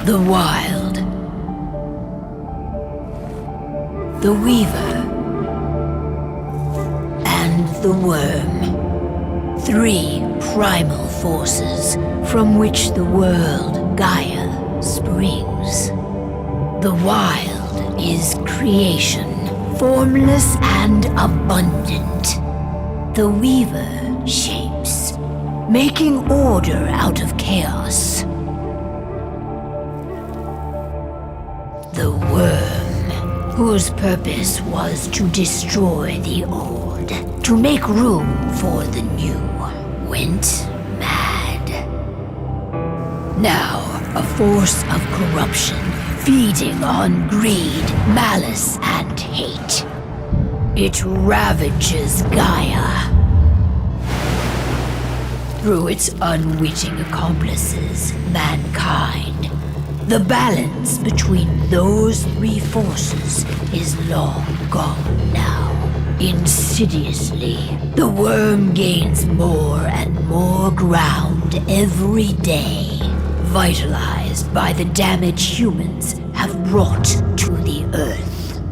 The Wild. The Weaver. And the Wyrm. 3 primal forces from which the world, Gaia, springs. The Wild is creation, formless and abundant. The Weaver shapes, making order out of chaos. The Wyrm, whose purpose was to destroy the old, to make room for the new, went mad. Now, a force of corruption, feeding on greed, malice, and hate. It ravages Gaia. Through its unwitting accomplices, mankind, the balance between those 3 forces is long gone now. Insidiously, the Wyrm gains more and more ground every day, vitalized by the damage humans have brought to the Earth.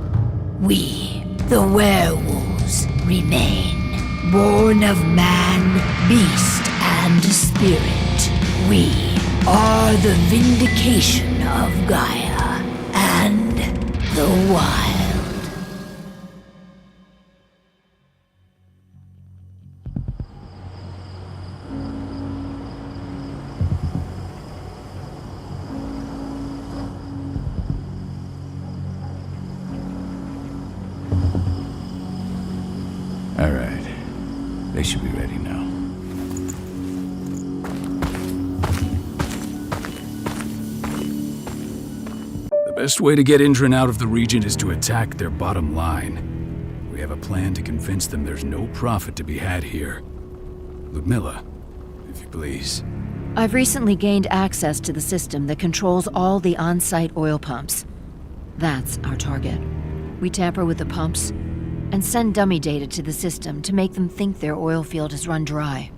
We, the werewolves, remain, born of man, beast, and spirit. We are the vindication of Gaia and the Wild. All right. They should be ready now. The best way to get Indran out of the region is to attack their bottom line. We have a plan to convince them there's no profit to be had here. Ludmilla, if you please. I've recently gained access to the system that controls all the on-site oil pumps. That's our target. We tamper with the pumps and send dummy data to the system to make them think their oil field has run dry.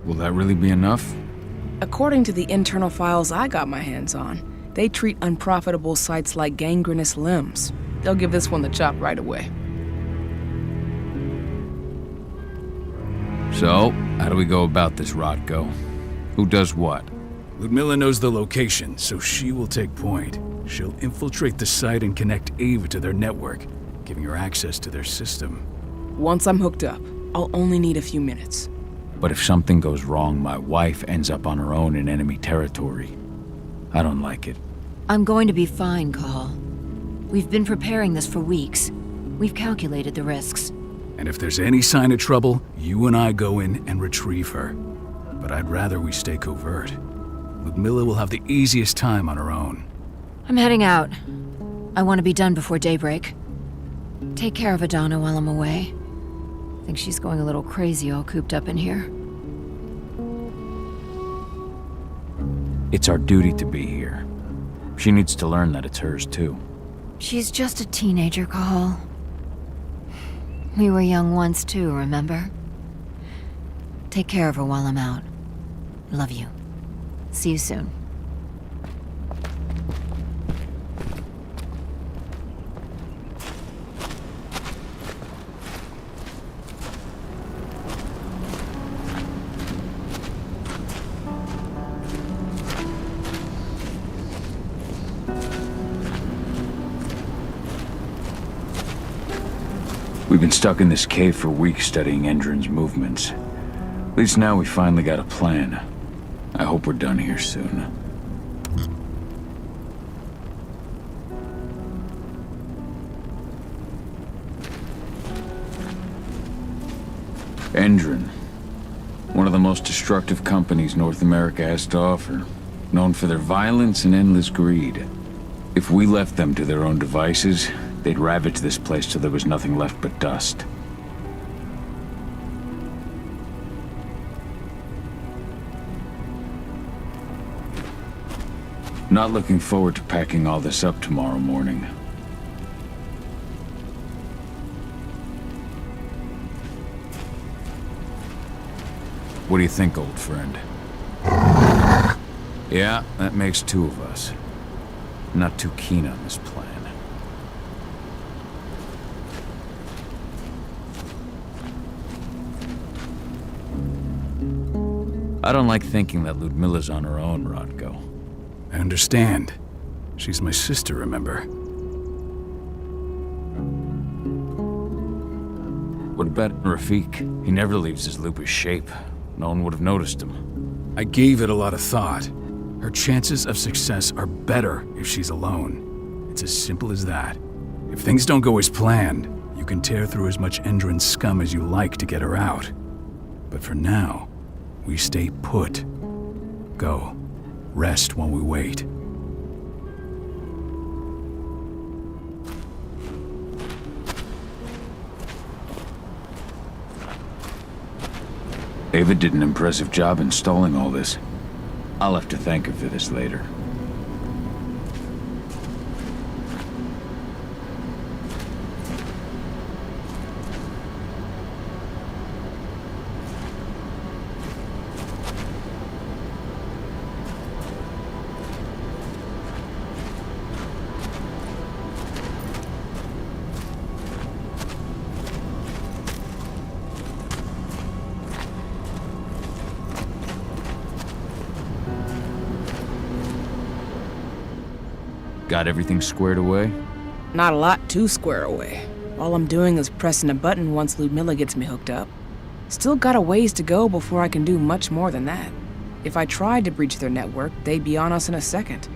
Will that really be enough? According to the internal files I got my hands on, they treat unprofitable sites like gangrenous limbs. They'll give this one the chop right away. So, how do we go about this, Rotko? Who does what? Ludmilla knows the location, so she will take point. She'll infiltrate the site and connect Ava to their network, giving her access to their system. Once I'm hooked up, I'll only need a few minutes. But if something goes wrong, my wife ends up on her own in enemy territory. I don't like it. I'm going to be fine, Cahal. We've been preparing this for weeks. We've calculated the risks. And if there's any sign of trouble, you and I go in and retrieve her. But I'd rather we stay covert. Ludmilla will have the easiest time on her own. I'm heading out. I want to be done before daybreak. Take care of Adana while I'm away. I think she's going a little crazy all cooped up in here. It's our duty to be here. She needs to learn that it's hers too. She's just a teenager, Cahal. We were young once too, remember? Take care of her while I'm out. Love you. See you soon. We've been stuck in this cave for weeks studying Endron's movements. At least now we finally got a plan. I hope we're done here soon. Endron. One of the most destructive companies North America has to offer. Known for their violence and endless greed. If we left them to their own devices, they'd ravage this place till there was nothing left but dust. Not looking forward to packing all this up tomorrow morning. What do you think, old friend? Yeah, that makes two of us. Not too keen on this plan. I don't like thinking that Ludmilla's on her own, Rodko. I understand. She's my sister, remember? What about Rafik? He never leaves his lupus shape. No one would have noticed him. I gave it a lot of thought. Her chances of success are better if she's alone. It's as simple as that. If things don't go as planned, you can tear through as much Endron scum as you like to get her out. But for now, we stay put. Go. Rest while we wait. David did an impressive job installing all this. I'll have to thank her for this later. Got everything squared away? Not a lot to square away. All I'm doing is pressing a button once Ludmilla gets me hooked up. Still got a ways to go before I can do much more than that. If I tried to breach their network, they'd be on us in a second.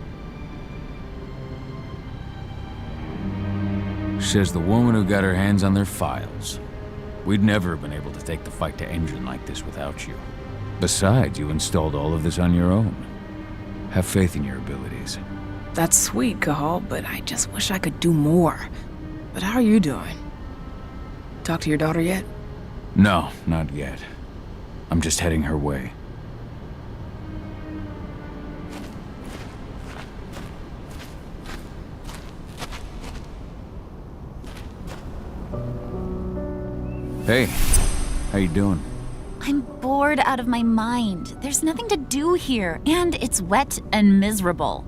Says the woman who got her hands on their files. We'd never have been able to take the fight to Endron like this without you. Besides, you installed all of this on your own. Have faith in your abilities. That's sweet, Cahal, but I just wish I could do more. But how are you doing? Talk to your daughter yet? No, not yet. I'm just heading her way. Hey, how you doing? I'm bored out of my mind. There's nothing to do here, and it's wet and miserable.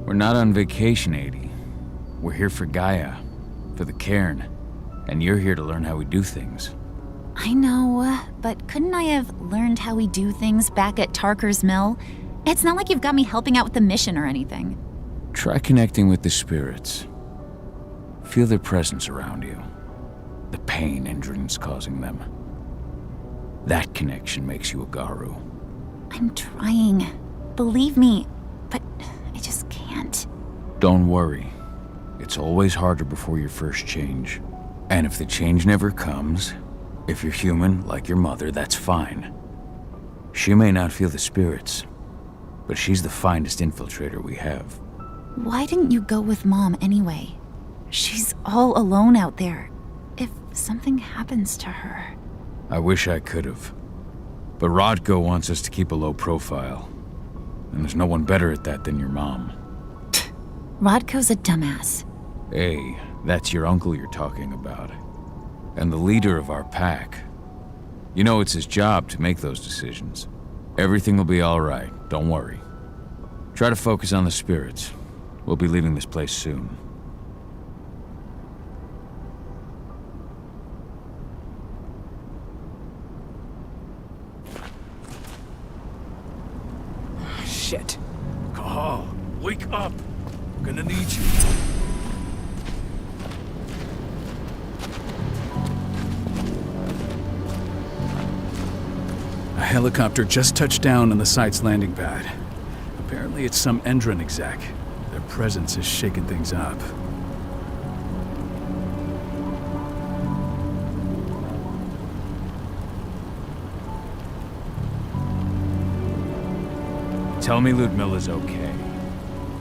We're not on vacation, Adie. We're here for Gaia, for the cairn, and you're here to learn how we do things. I know, but couldn't I have learned how we do things back at Tarker's Mill? It's not like you've got me helping out with the mission or anything. Try connecting with the spirits. Feel their presence around you. The pain Endron's causing them. That connection makes you a Garu. I'm trying. Believe me, but I just can't. Don't worry. It's always harder before your first change. And if the change never comes, if you're human, like your mother, that's fine. She may not feel the spirits, but she's the finest infiltrator we have. Why didn't you go with Mom anyway? She's all alone out there. If something happens to her... I wish I could have. But Rodko wants us to keep a low profile. And there's no one better at that than your mom. Rodko's a dumbass. Hey, that's your uncle you're talking about. And the leader of our pack. You know it's his job to make those decisions. Everything will be all right, don't worry. Try to focus on the spirits. We'll be leaving this place soon. Shit. Cahal, wake up! I'm gonna need you. helicopter just touched down on the site's landing pad. Apparently it's some Endron exec. Their presence is shaking things up. Tell me Ludmilla's okay.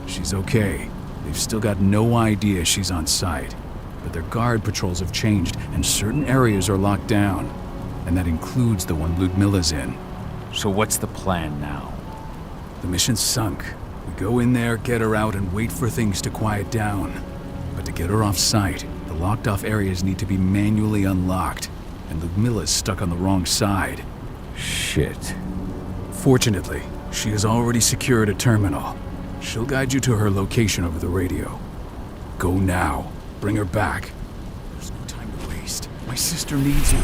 She's okay. They've still got no idea she's on site. But their guard patrols have changed, and certain areas are locked down. And that includes the one Ludmilla's in. So what's the plan now? The mission's sunk. We go in there, get her out, and wait for things to quiet down. But to get her off site, the locked-off areas need to be manually unlocked. And Ludmilla's stuck on the wrong side. Shit. Fortunately, she has already secured a terminal. She'll guide you to her location over the radio. Go now. Bring her back. There's no time to waste. My sister needs you.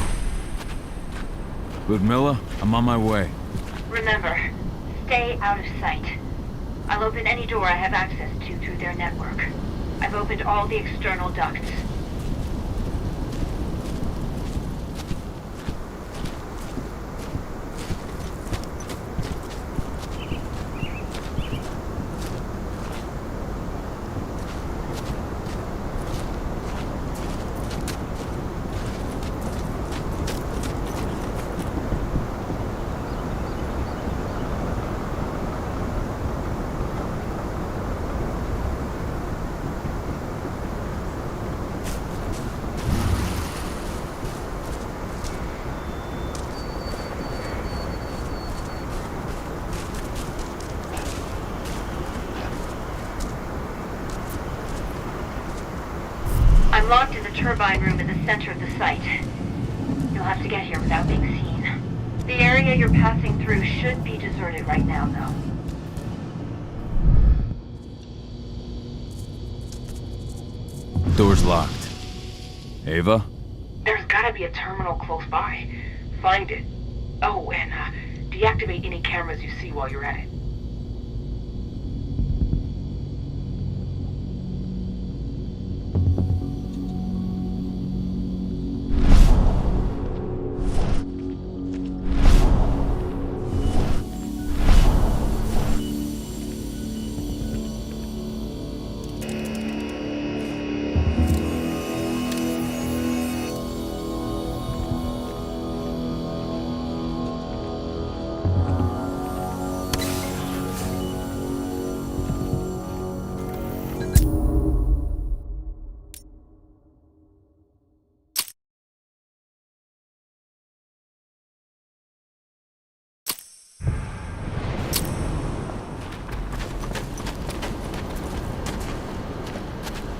Ludmilla, I'm on my way. Remember, stay out of sight. I'll open any door I have access to through their network. I've opened all the external ducts. I'm locked in the turbine room in the center of the site. You'll have to get here without being seen. The area you're passing through should be deserted right now, though. Door's locked. Ava? There's gotta be a terminal close by. Find it. Oh, and deactivate any cameras you see while you're at it.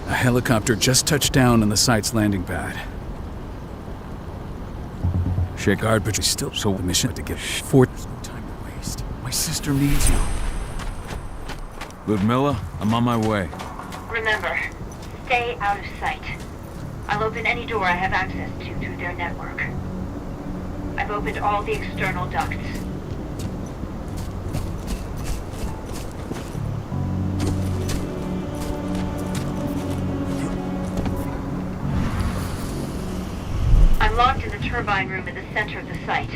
A helicopter just touched down on the site's landing pad. Guard patrol still so the mission to get forth. There's no time to waste. My sister needs you. Ludmilla, I'm on my way. Remember, stay out of sight. I'll open any door I have access to through their network. I've opened all the external ducts. I'm locked in the turbine room in the center of the site.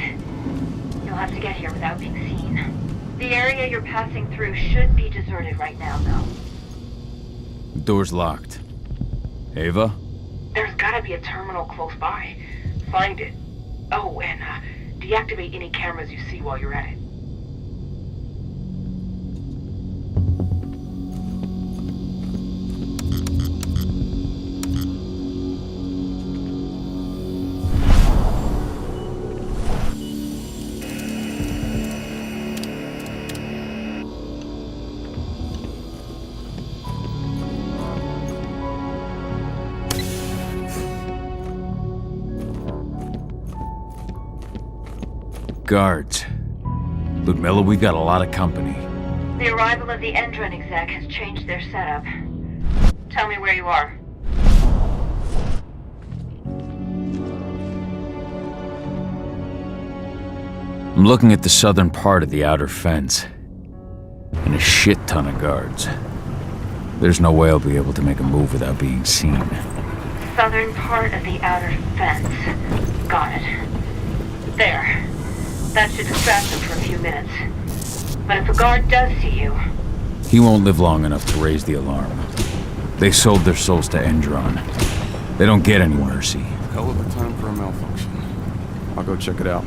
You'll have to get here without being seen. The area you're passing through should be deserted right now, though. The door's locked. Ava? There's gotta be a terminal close by. Find it. Oh, and deactivate any cameras you see while you're at it. Guards. Ludmilla, we got a lot of company. The arrival of the Endron exec has changed their setup. Tell me where you are. I'm looking at the southern part of the outer fence. And a shit ton of guards. There's no way I'll be able to make a move without being seen. Southern part of the outer fence. Got it. There. That should distract them for a few minutes. But if a guard does see you... He won't live long enough to raise the alarm. They sold their souls to Endron. They don't get any mercy. Hell of a time for a malfunction. I'll go check it out.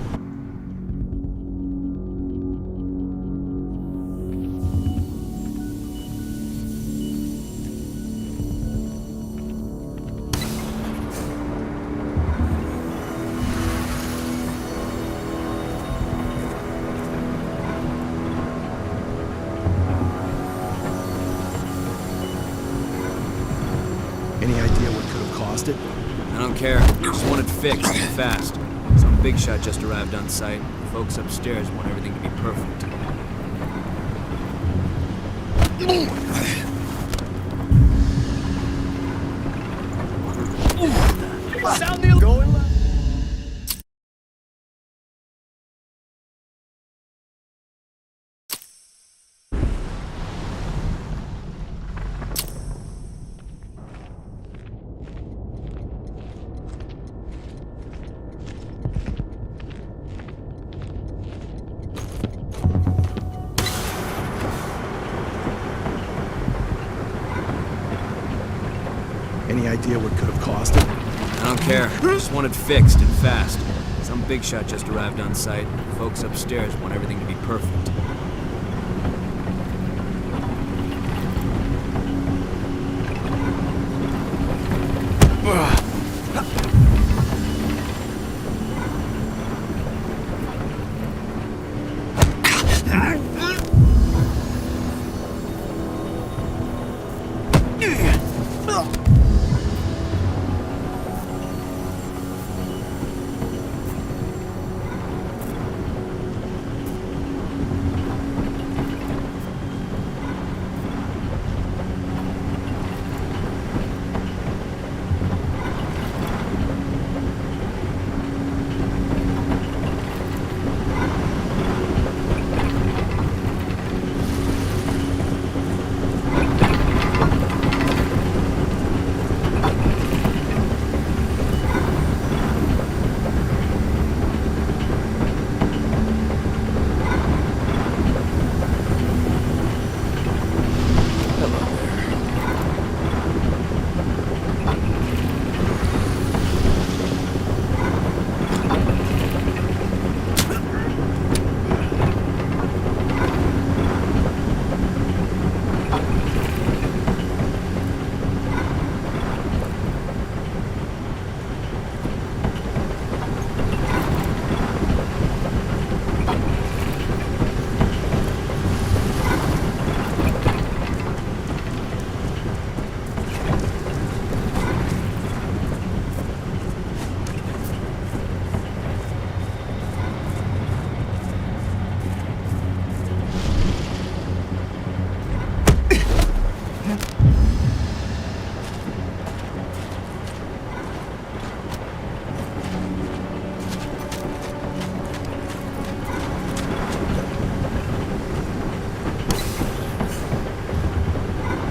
Any idea what could have caused it? I don't care. Just want it fixed and fast. Some big shot just arrived on site. The folks upstairs want everything to be perfect. Sound the going left. Any idea what could have caused it? I don't care. Just want it fixed and fast. Some big shot just arrived on site. The folks upstairs want everything to be perfect.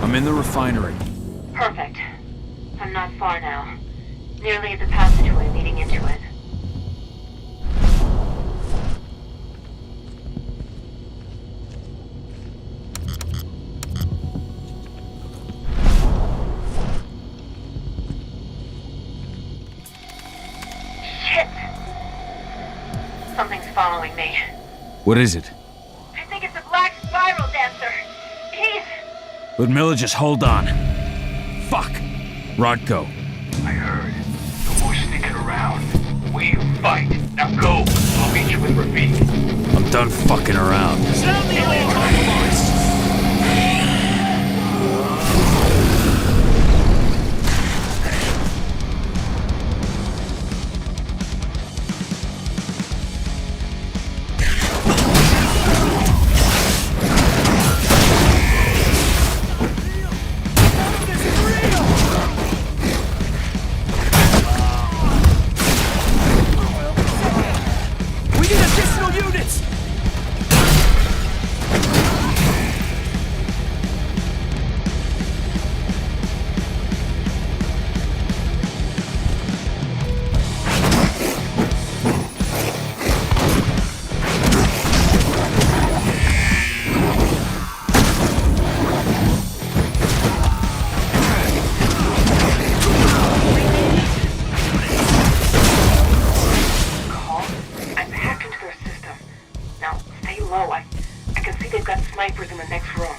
I'm in the refinery. Perfect. I'm not far now. Nearly at the passageway leading into it. Shit! Something's following me. What is it? I think it's a black spiral dancer. He's... Ludmilla, just hold on. Fuck. Rodko. I heard. No more sneaking around. We fight. Now go. I'll meet you with Rafik. I'm done fucking around. Sound the alarm! We need additional units! snipers in the next room.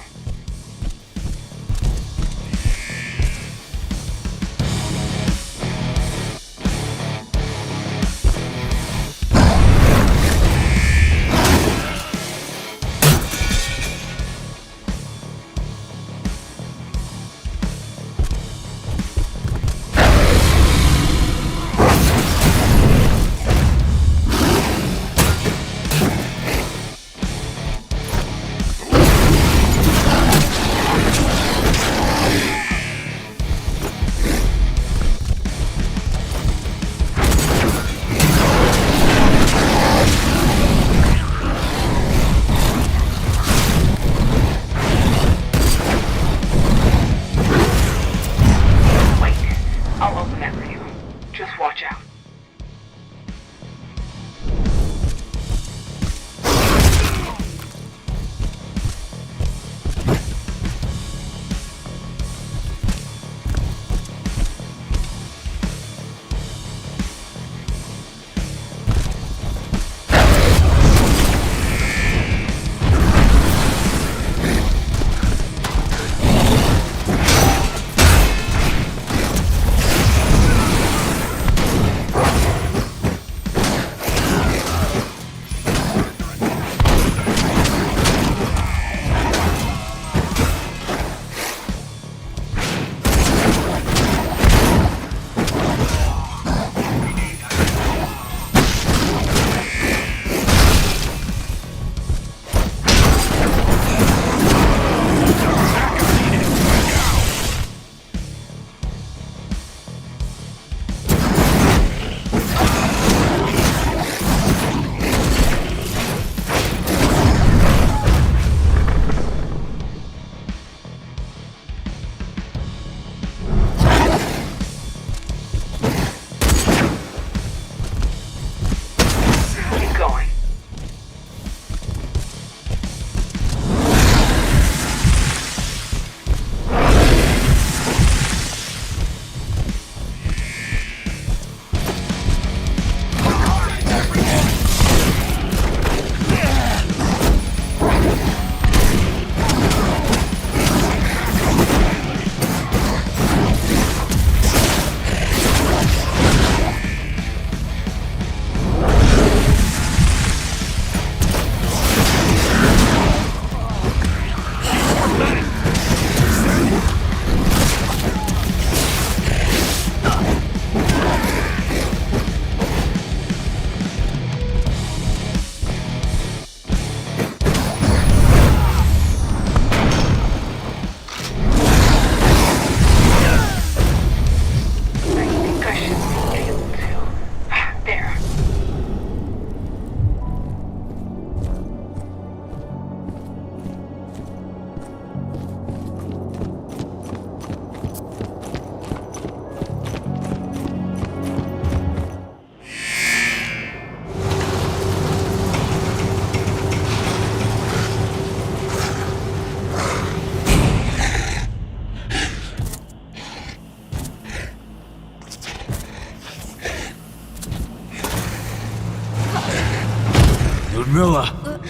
Ludmilla!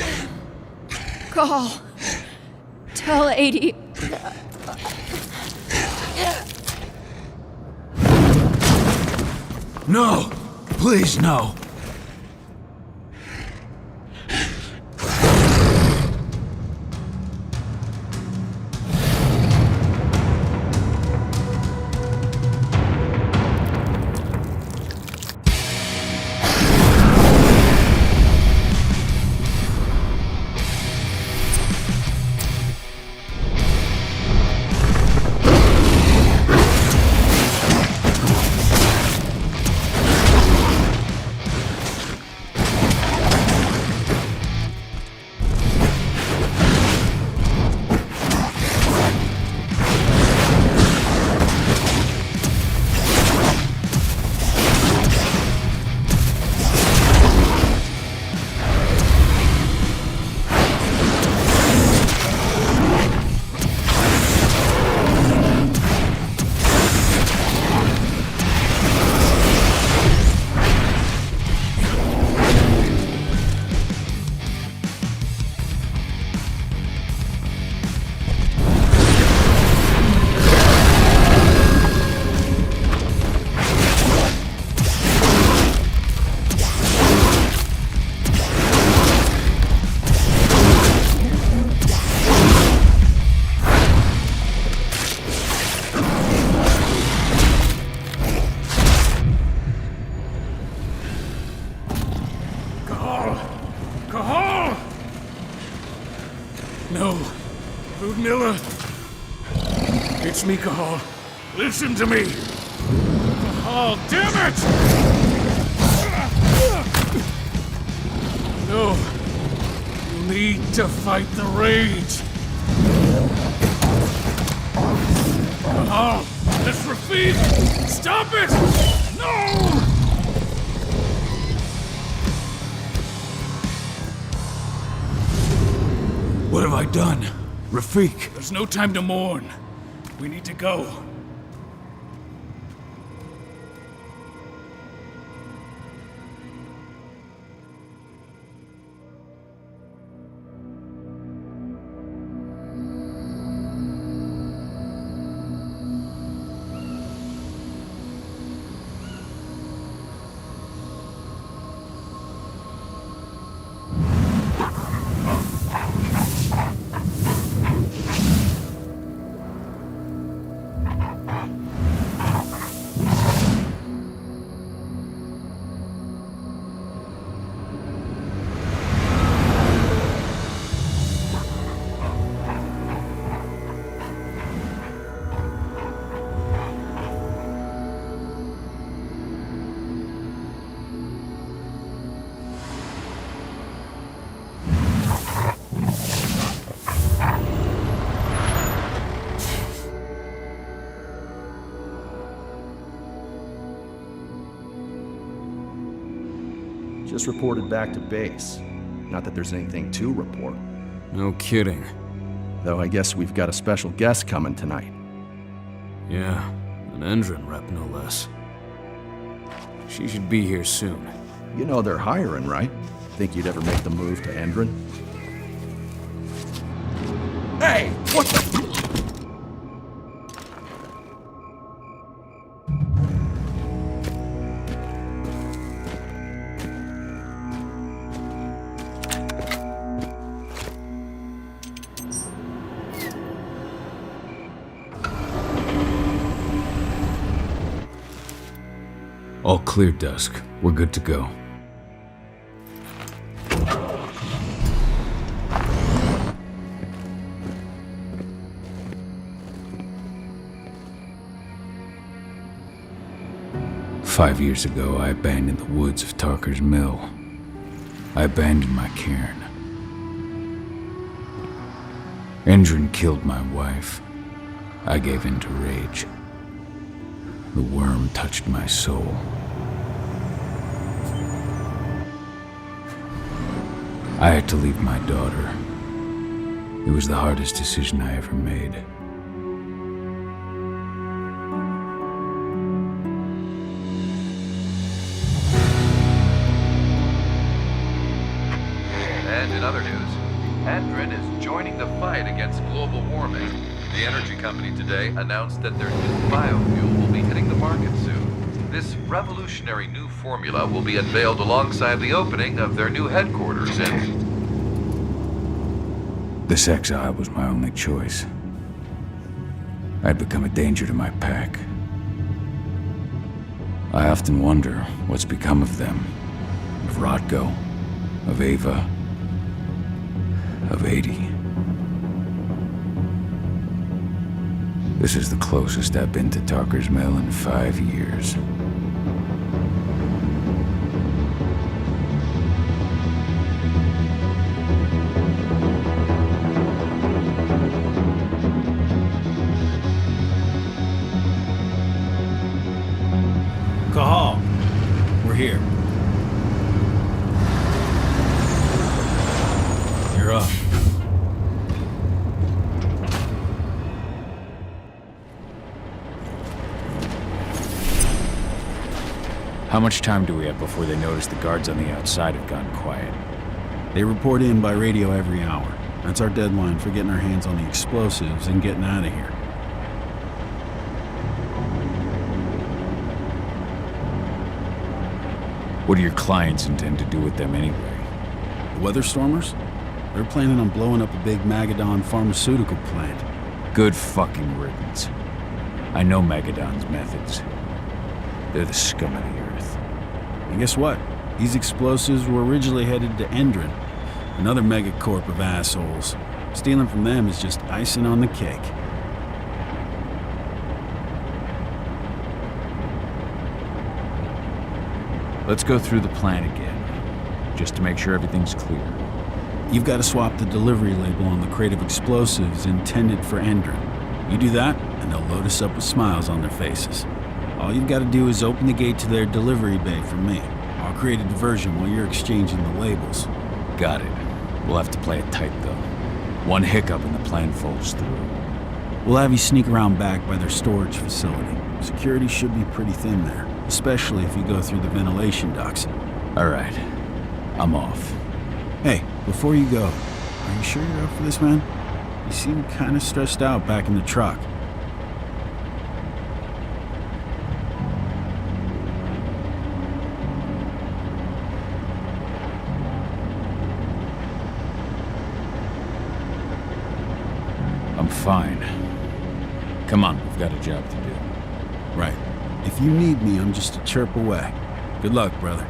Cahal. Tell 80. No! Please, no! Cahal! No. Ludmilla. It's me, Cahal. Listen to me. Cahal, damn it! No. You need to fight the rage. Cahal, that's Rafid! Stop it! No! What have I done? Rafik! There's no time to mourn. We need to go. Just reported back to base. Not that there's anything to report. No kidding. Though I guess we've got a special guest coming tonight. Yeah, an Endron rep no less. She should be here soon. You know they're hiring, right? Think you'd ever make the move to Endron? Hey! What the... All clear, Dusk. We're good to go. "5 years ago, I abandoned the woods of Tarker's Mill. I abandoned my cairn. Endron killed my wife. I gave in to rage. The Wyrm touched my soul. I had to leave my daughter. It was the hardest decision I ever made. And in other news, Endron is joining the fight against global warming. The energy company today announced that their new biofuel will be hitting the market soon. This revolutionary new formula will be unveiled alongside the opening of their new headquarters in... This exile was my only choice. I'd become a danger to my pack. I often wonder what's become of them. Of Rodko, of Ava, of 80. This is the closest I've been to Tarker's Mill in 5 years. Cahal, we're here. You're up. How much time do we have before they notice the guards on the outside have gone quiet? They report in by radio every hour. That's our deadline for getting our hands on the explosives and getting out of here. What do your clients intend to do with them anyway? The Weatherstormers? They're planning on blowing up a big Magadon pharmaceutical plant. Good fucking riddance. I know Magadon's methods. They're the scum of the earth. And guess what? These explosives were originally headed to Endron, another megacorp of assholes. Stealing from them is just icing on the cake. Let's go through the plan again, just to make sure everything's clear. You've got to swap the delivery label on the crate of explosives intended for Endron. You do that, and they'll load us up with smiles on their faces. All you've got to do is open the gate to their delivery bay for me. I'll create a diversion while you're exchanging the labels. Got it. We'll have to play it tight, though. One hiccup and the plan falls through. We'll have you sneak around back by their storage facility. Security should be pretty thin there, especially if you go through the ventilation ducts. All right. I'm off. Hey, before you go, are you sure you're up for this, man? You seem kind of stressed out back in the truck. I'm fine. Come on, we've got a job to do. Right. If you need me, I'm just a chirp away. Good luck, brother.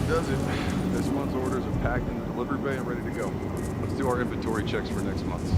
Does it. This month's orders are packed in the delivery bay and ready to go. Let's do our inventory checks for next month.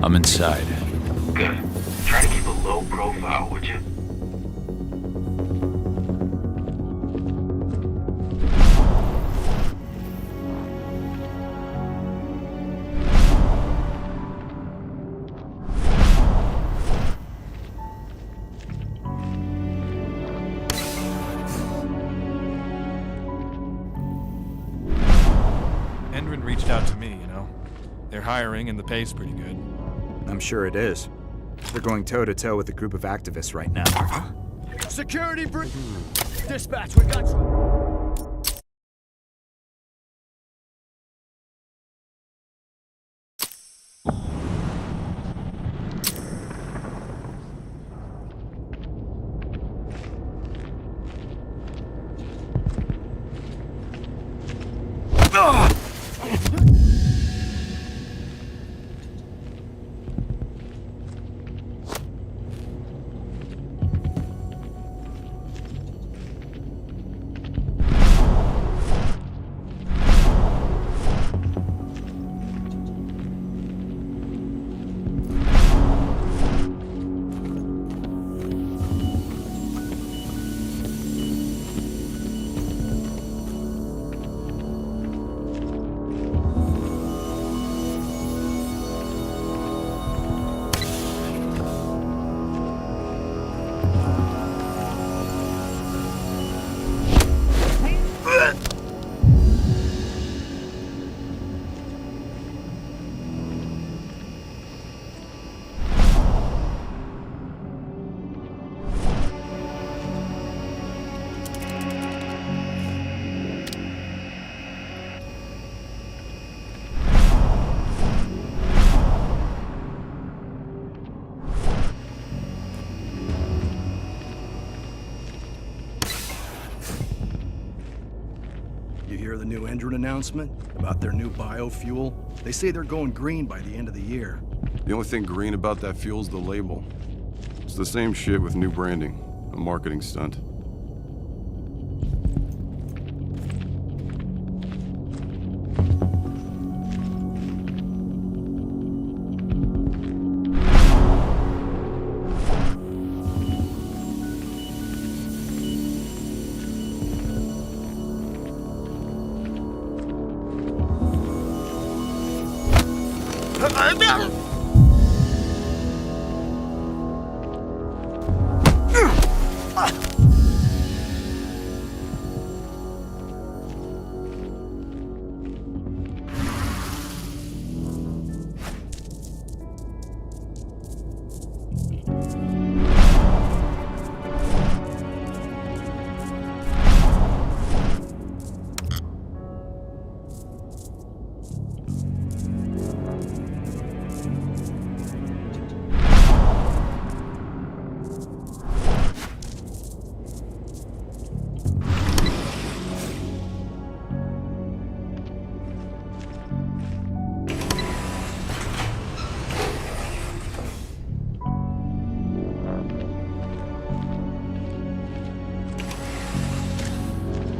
I'm inside. Good. Try to keep a low profile, would you? Endron reached out to me, you know. They're hiring and the pay's pretty good. I'm sure it is. They're going toe-to-toe with a group of activists right now. Security Dispatch, we got you. hear the new Endron announcement about their new biofuel? They say they're going green by the end of the year. The only thing green about that fuel's the label. It's the same shit with new branding. A marketing stunt.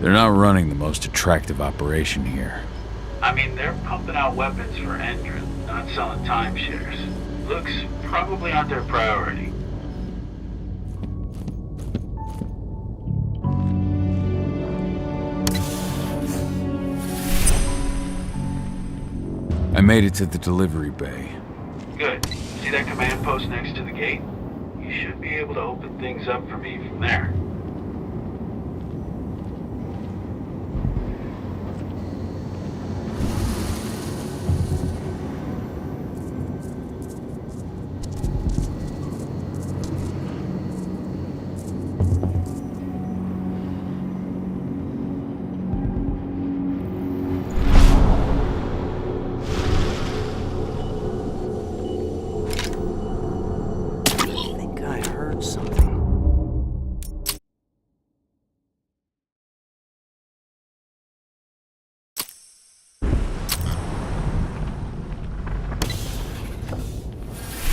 They're not running the most attractive operation here. I mean, they're pumping out weapons for Endron, not selling timeshares. Looks probably not their priority. I made it to the delivery bay. Good. See that command post next to the gate? You should be able to open things up for me from there.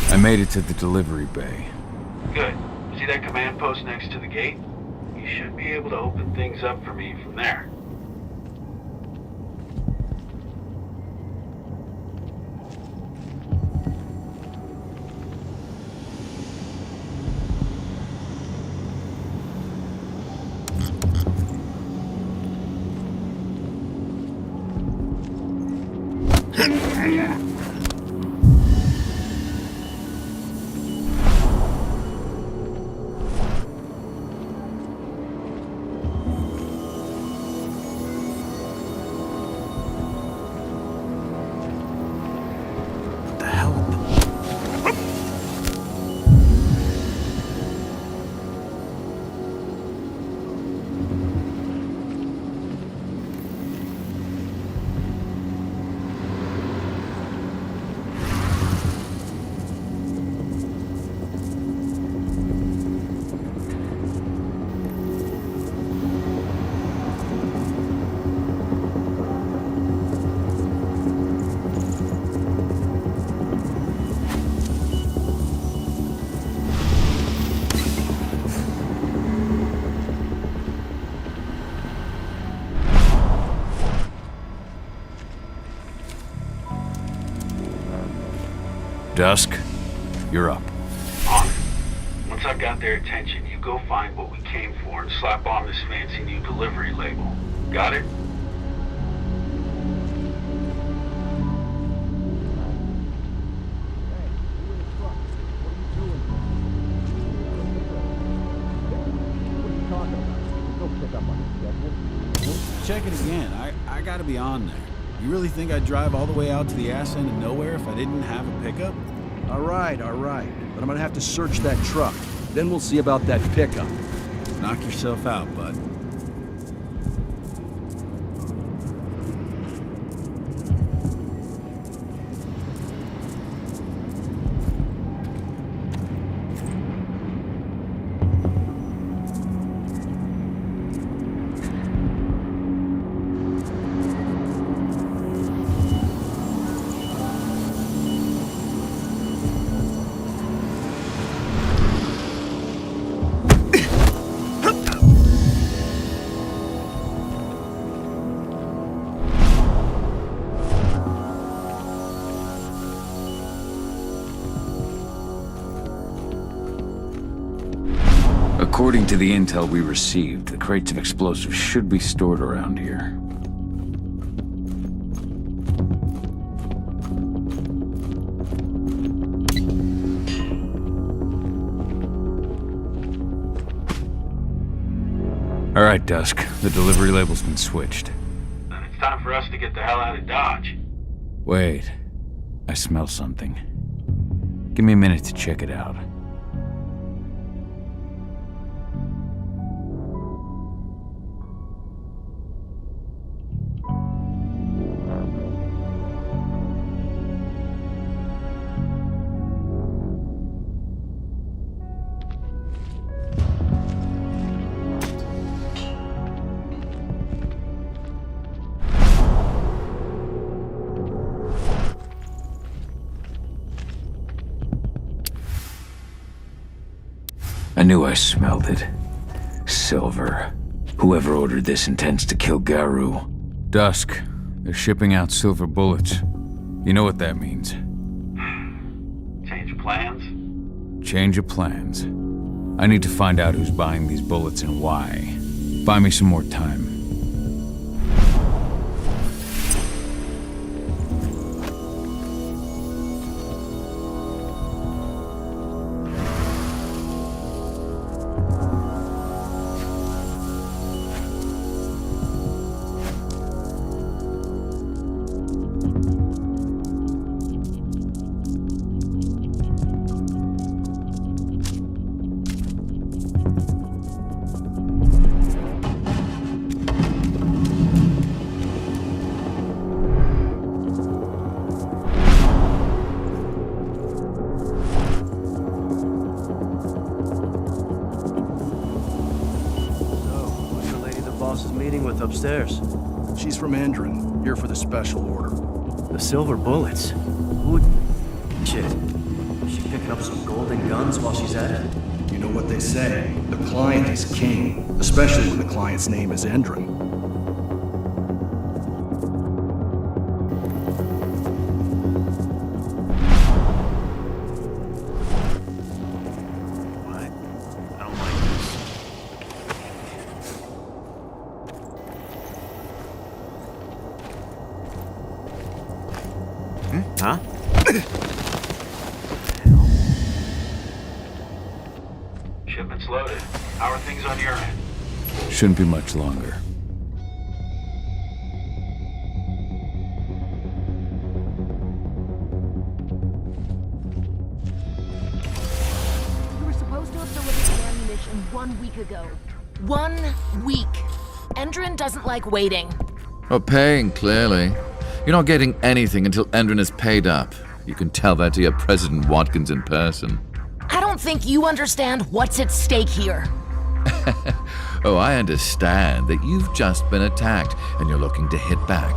I made it to the delivery bay. Good. See that command post next to the gate? You should be able to open things up for me from there. Dusk, you're up. On it. Once I've got their attention, you go find what we came for and slap on this fancy new delivery label. Got it? Check it again. I gotta be on there. You really think I'd drive all the way out to the ass end of nowhere if I didn't have a pickup? All right. But I'm gonna have to search that truck. Then we'll see about that pickup. Knock yourself out, bud. According to the intel we received, the crates of explosives should be stored around here. All right, Dusk. The delivery label's been switched. Then it's time for us to get the hell out of Dodge. Wait. I smell something. Give me a minute to check it out. I knew I smelled it. Silver. Whoever ordered this intends to kill Garou. Dusk. They're shipping out silver bullets. You know what that means. Change of plans? Change of plans. I need to find out who's buying these bullets and why. Buy me some more time. Upstairs. She's from Endron, here for the special order. The silver bullets. Who? Shit. Is she picking up some golden guns while she's at it? You know what they say. The client is king, especially when the client's name is Endron. Huh? Shipment's loaded. How are things on your end? Shouldn't be much longer. You were supposed to have delivered the ammunition 1 week ago. 1 week! Endron doesn't like waiting. Oh, paying, clearly. You're not getting anything until Endron is paid up. You can tell that to your President Watkins in person. I don't think you understand what's at stake here. Oh, I understand that you've just been attacked and you're looking to hit back.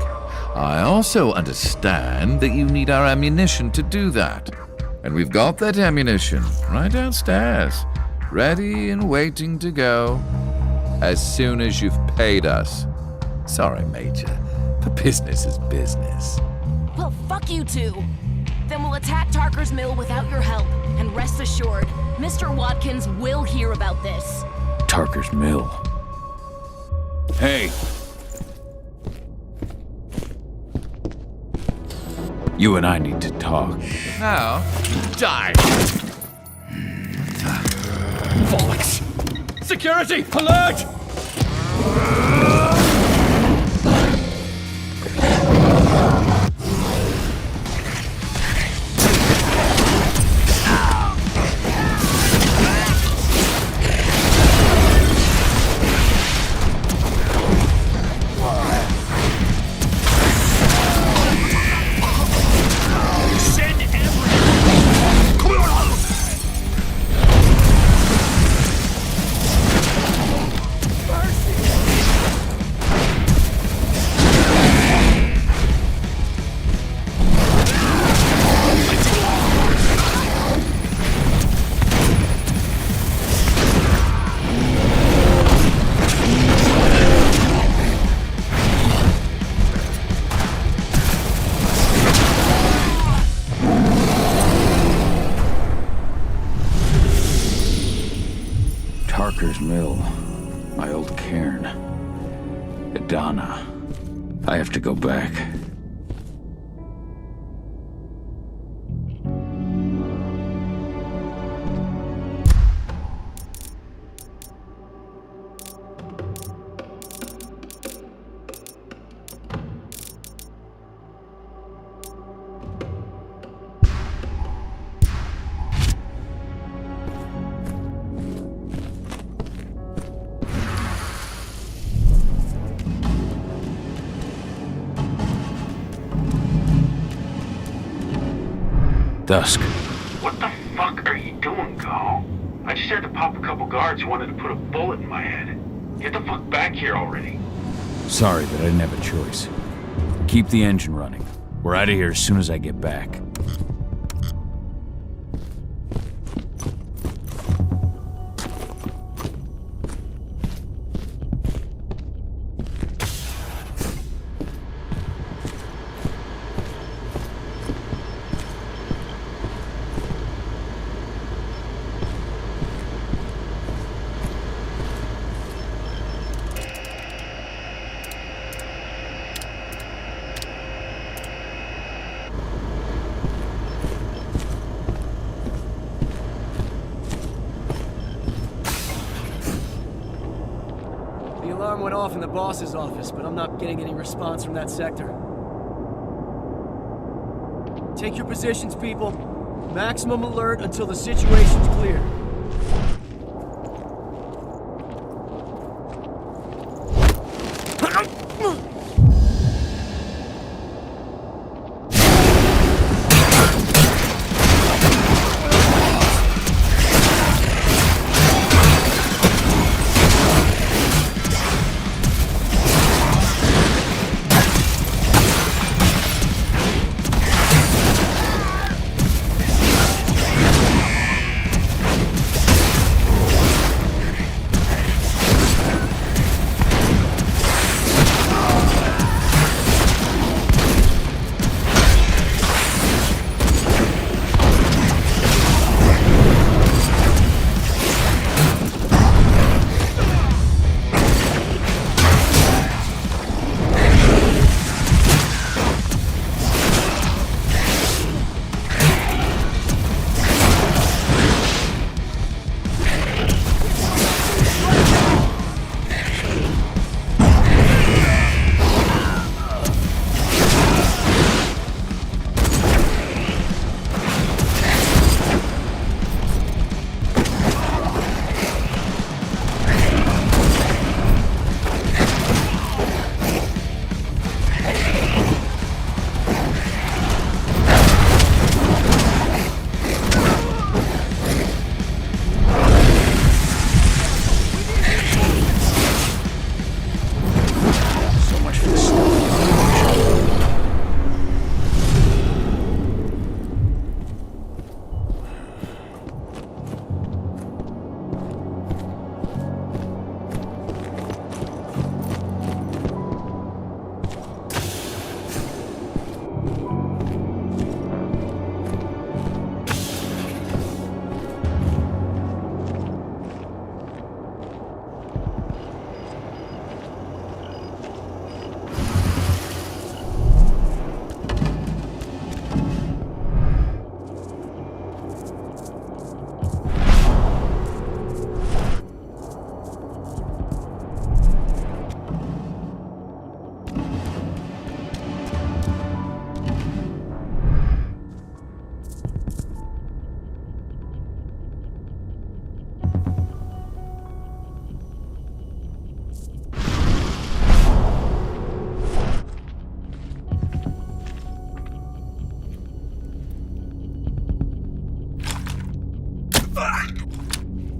I also understand that you need our ammunition to do that. And we've got that ammunition right downstairs, ready and waiting to go as soon as you've paid us. Sorry, Major. But business is business. Well, fuck you two. Then we'll attack Tarker's Mill without your help. And rest assured, Mr. Watkins will hear about this. Tarker's Mill. Hey! You and I need to talk. Now, die! Bollocks! Security! Alert! My old cairn. Adana. I have to go back. Dusk. What the fuck are you doing, Cahal? I just had to pop a couple guards who wanted to put a bullet in my head. Get the fuck back here already. Sorry, but I didn't have a choice. Keep the engine running. We're out of here as soon as I get back. The alarm went off in the boss's office, but I'm not getting any response from that sector. Take your positions, people. Maximum alert until the situation's clear.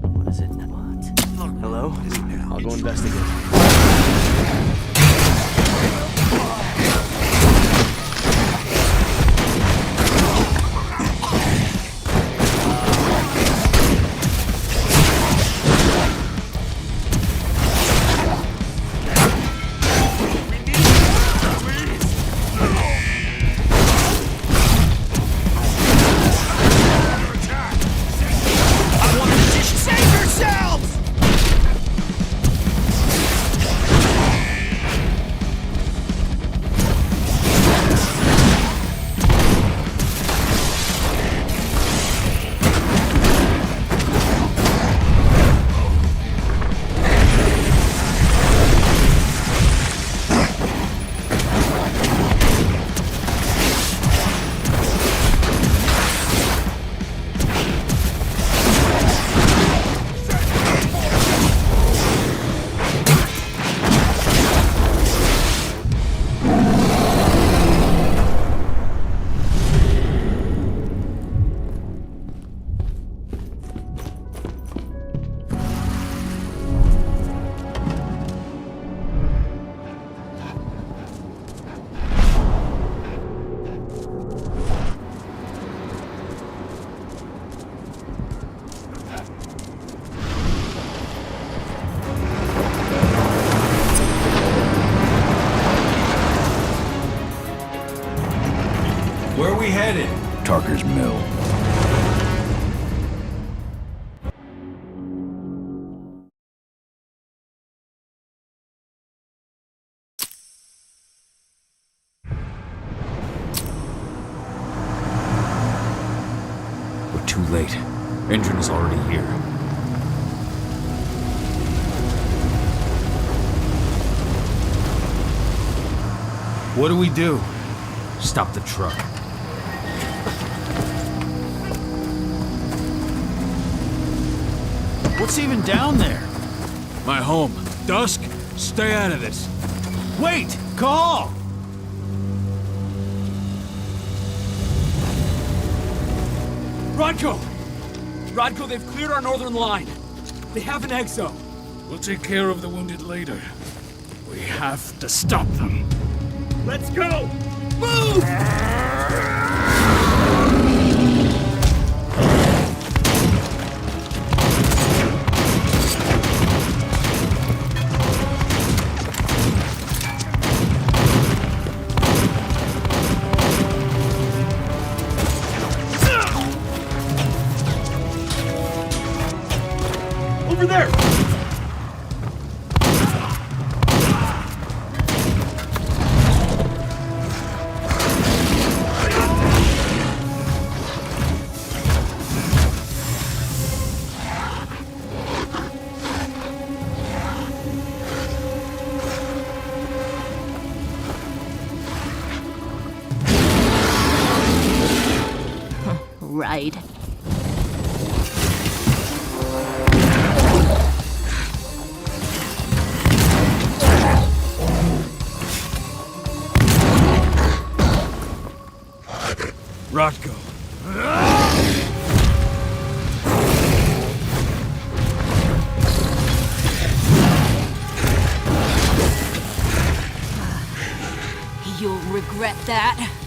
What is it? What? Hello? I'll go investigate. Save yourselves! we headed? Tarker's Mill. We're too late. Engine is already here. What do we do? Stop the truck. What's even down there? My home. Dusk, stay out of this. Wait! Cahal! Rodko! Rodko, they've cleared our northern line. They have an exo. We'll take care of the wounded later. We have to stop them. Let's go! Move! Over there! Right. Rodko. You'll regret that.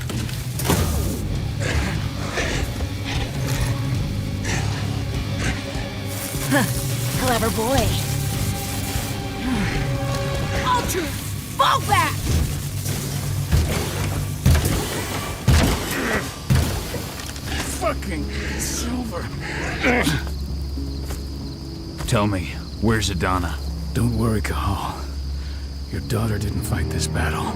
Clever boy. Ultra, fall back! Fucking Silver. Tell me, where's Adana? Don't worry, Cahal. Your daughter didn't fight this battle.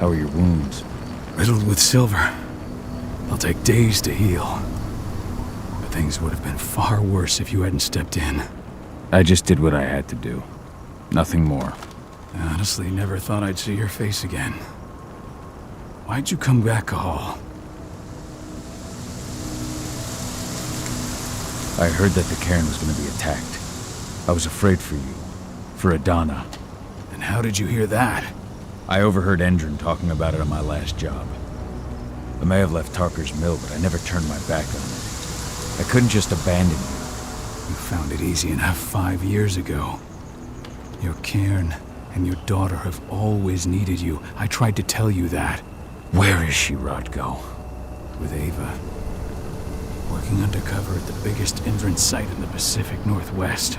How are your wounds? Riddled with silver. They'll take days to heal. But things would have been far worse if you hadn't stepped in. I just did what I had to do. Nothing more. I honestly never thought I'd see your face again. Why'd you come back, Cahal? I heard that the cairn was going to be attacked. I was afraid for you. For Adana. And how did you hear that? I overheard Endron talking about it on my last job. I may have left Tarker's Mill, but I never turned my back on it. I couldn't just abandon you. You found it easy enough 5 years ago. Your cairn and your daughter have always needed you. I tried to tell you that. Where is she, Rodko? With Ava. Working undercover at the biggest hindrance site in the Pacific Northwest.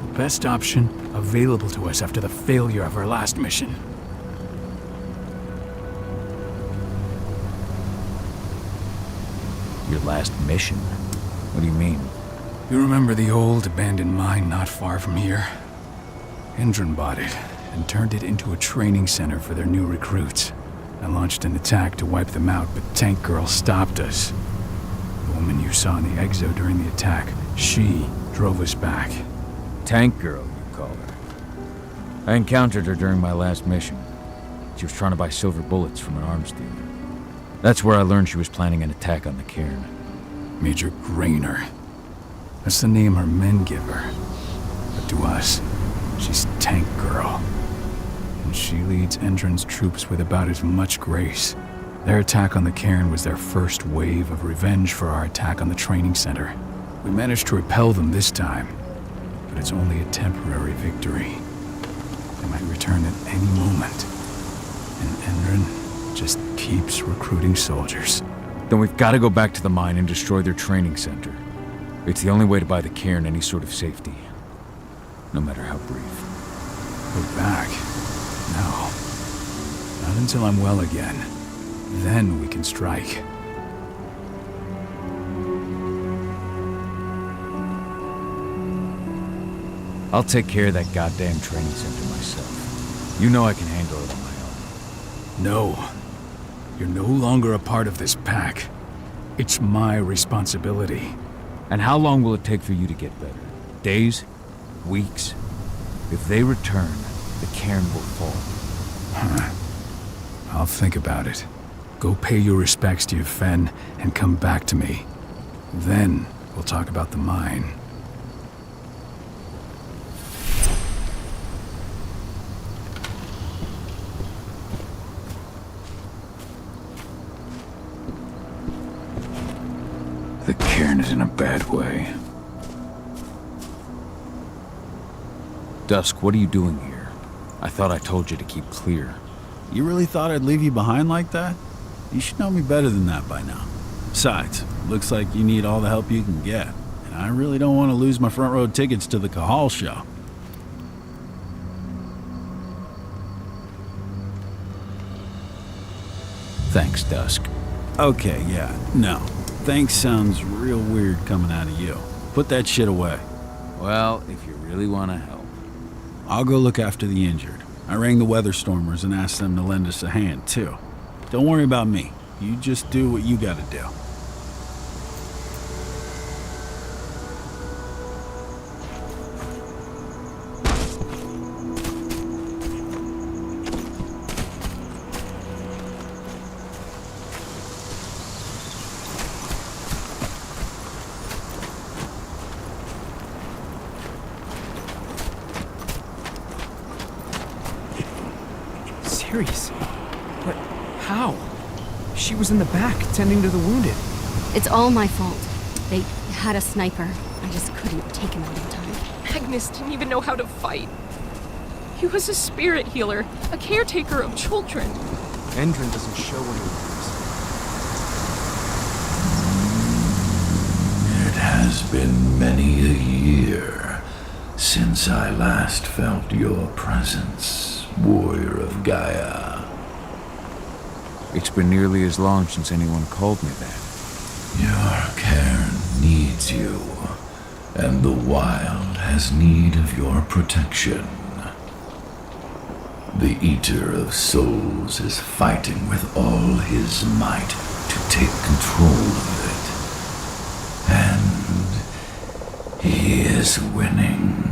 The best option available to us after the failure of our last mission. Your last mission? What do you mean? You remember the old abandoned mine not far from here? Endron bought it and turned it into a training center for their new recruits. I launched an attack to wipe them out, but Tank Girl stopped us. The woman you saw in the exo during the attack, she drove us back. Tank Girl, you call her. I encountered her during my last mission. She was trying to buy silver bullets from an arms dealer. That's where I learned she was planning an attack on the cairn. Major Grainer. That's the name her men give her. But to us, she's Tank Girl. And she leads Endron's troops with about as much grace. Their attack on the cairn was their first wave of revenge for our attack on the training center. We managed to repel them this time, but it's only a temporary victory. They might return at any moment. And Endron just keeps recruiting soldiers. Then we've got to go back to the mine and destroy their training center. It's the only way to buy the cairn any sort of safety. No matter how brief. Go back? No. Not until I'm well again. Then we can strike. I'll take care of that goddamn training center myself. You know I can handle it on my own. No. You're no longer a part of this pack. It's my responsibility. And how long will it take for you to get better? Days? Weeks? If they return, the cairn will fall. Huh. I'll think about it. Go pay your respects to your Fen and come back to me. Then we'll talk about the mine. The cairn is in a bad way. Dusk, what are you doing here? I thought I told you to keep clear. You really thought I'd leave you behind like that? You should know me better than that by now. Besides, looks like you need all the help you can get. And I really don't want to lose my front row tickets to the Cahal show. Thanks, Dusk. Okay, yeah, no. Thanks sounds real weird coming out of you. Put that shit away. Well, if you really want to help. I'll go look after the injured. I rang the weather stormers and asked them to lend us a hand, too. Don't worry about me. You just do what you gotta do. Serious? But how? She was in the back, tending to the wounded. It's all my fault. They had a sniper. I just couldn't take him out in time. Agnes didn't even know how to fight. He was a spirit healer, a caretaker of children. Endrin doesn't show what he was. It has been many a year since I last felt your presence, warrior of Gaia. It's been nearly as long since anyone called me that. Your cairn needs you, and the wild has need of your protection. The Eater of Souls is fighting with all his might to take control of it. And he is winning.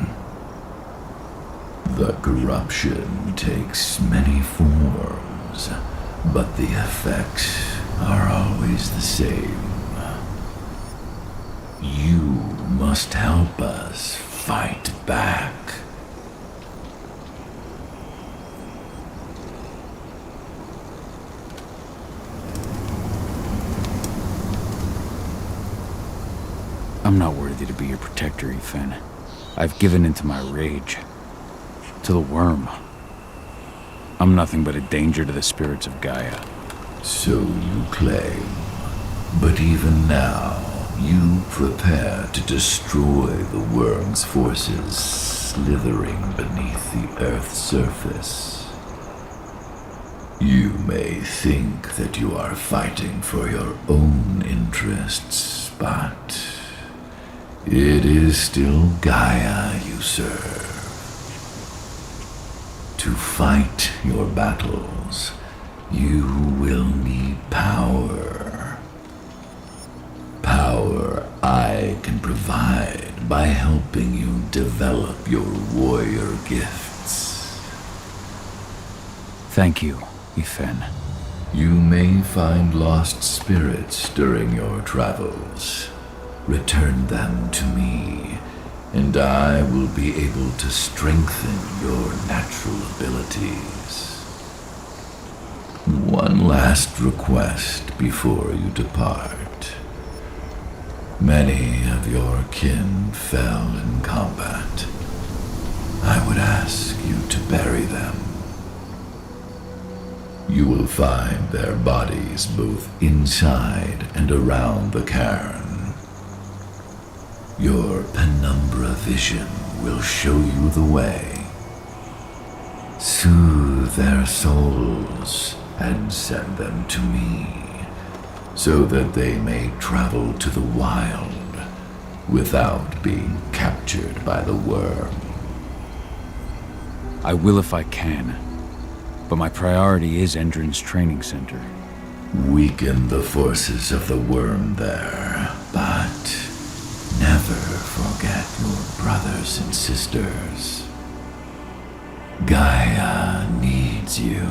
The corruption takes many forms, but the effects are always the same. You must help us fight back. I'm not worthy to be your protector, Ethan. I've given into my rage. To the Wyrm. I'm nothing but a danger to the spirits of Gaia. So you claim. But even now, you prepare to destroy the Wyrm's forces slithering beneath the Earth's surface. You may think that you are fighting for your own interests, but it is still Gaia you serve. To fight your battles, you will need power. Power I can provide by helping you develop your warrior gifts. Thank you, Ethan. You may find lost spirits during your travels. Return them to me, and I will be able to strengthen your natural abilities. One last request before you depart. Many of your kin fell in combat. I would ask you to bury them. You will find their bodies both inside and around the cairn. Your penumbra vision will show you the way. Soothe their souls and send them to me, so that they may travel to the wild without being captured by the Wyrm. I will if I can, but my priority is Endron's training center. Weaken the forces of the Wyrm there, but never forget your brothers and sisters. Gaia needs you.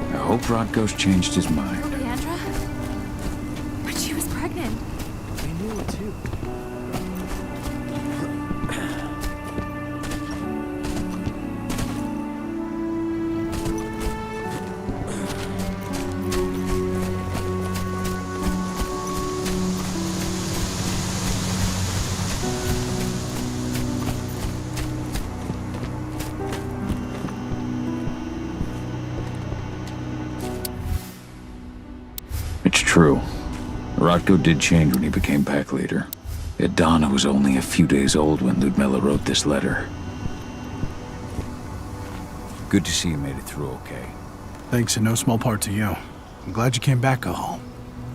I hope Rodko's changed his mind. Leandra? But she was pregnant. They knew it too. It's true. Rodko did change when he became pack leader. Yet Donna was only a few days old when Ludmilla wrote this letter. Good to see you made it through okay. Thanks in no small part to you. I'm glad you came back, Cahal.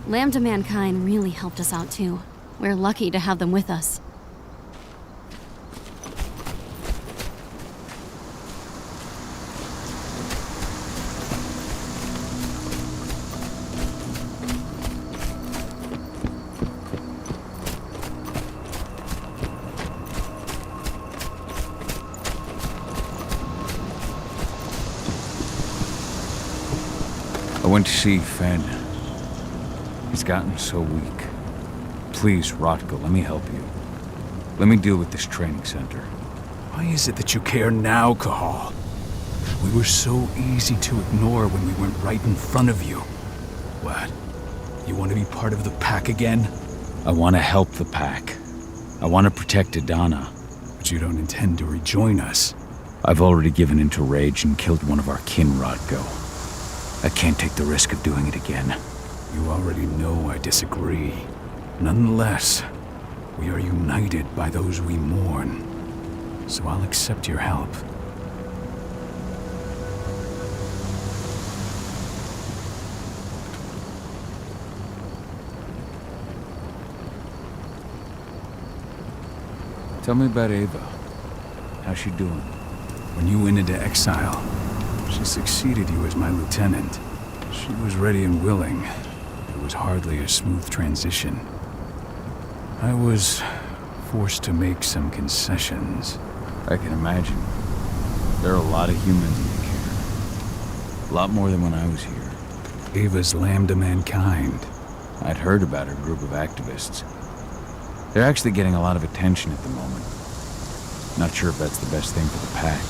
Lambda Mankind really helped us out too. We're lucky to have them with us. I went to see Fen. He's gotten so weak. Please, Rodko, let me help you. Let me deal with this training center. Why is it that you care now, Cahal? We were so easy to ignore when we weren't right in front of you. What? You want to be part of the pack again? I want to help the pack. I want to protect Adana. But you don't intend to rejoin us. I've already given into rage and killed one of our kin, Rodko. I can't take the risk of doing it again. You already know I disagree. Nonetheless, we are united by those we mourn. So I'll accept your help. Tell me about Ava. How's she doing? When you went into exile, she succeeded you as my lieutenant. She was ready and willing. It was hardly a smooth transition. I was forced to make some concessions. I can imagine. There are a lot of humans in the care. A lot more than when I was here. Ava's Lambda Mankind. I'd heard about her group of activists. They're actually getting a lot of attention at the moment. Not sure if that's the best thing for the pack.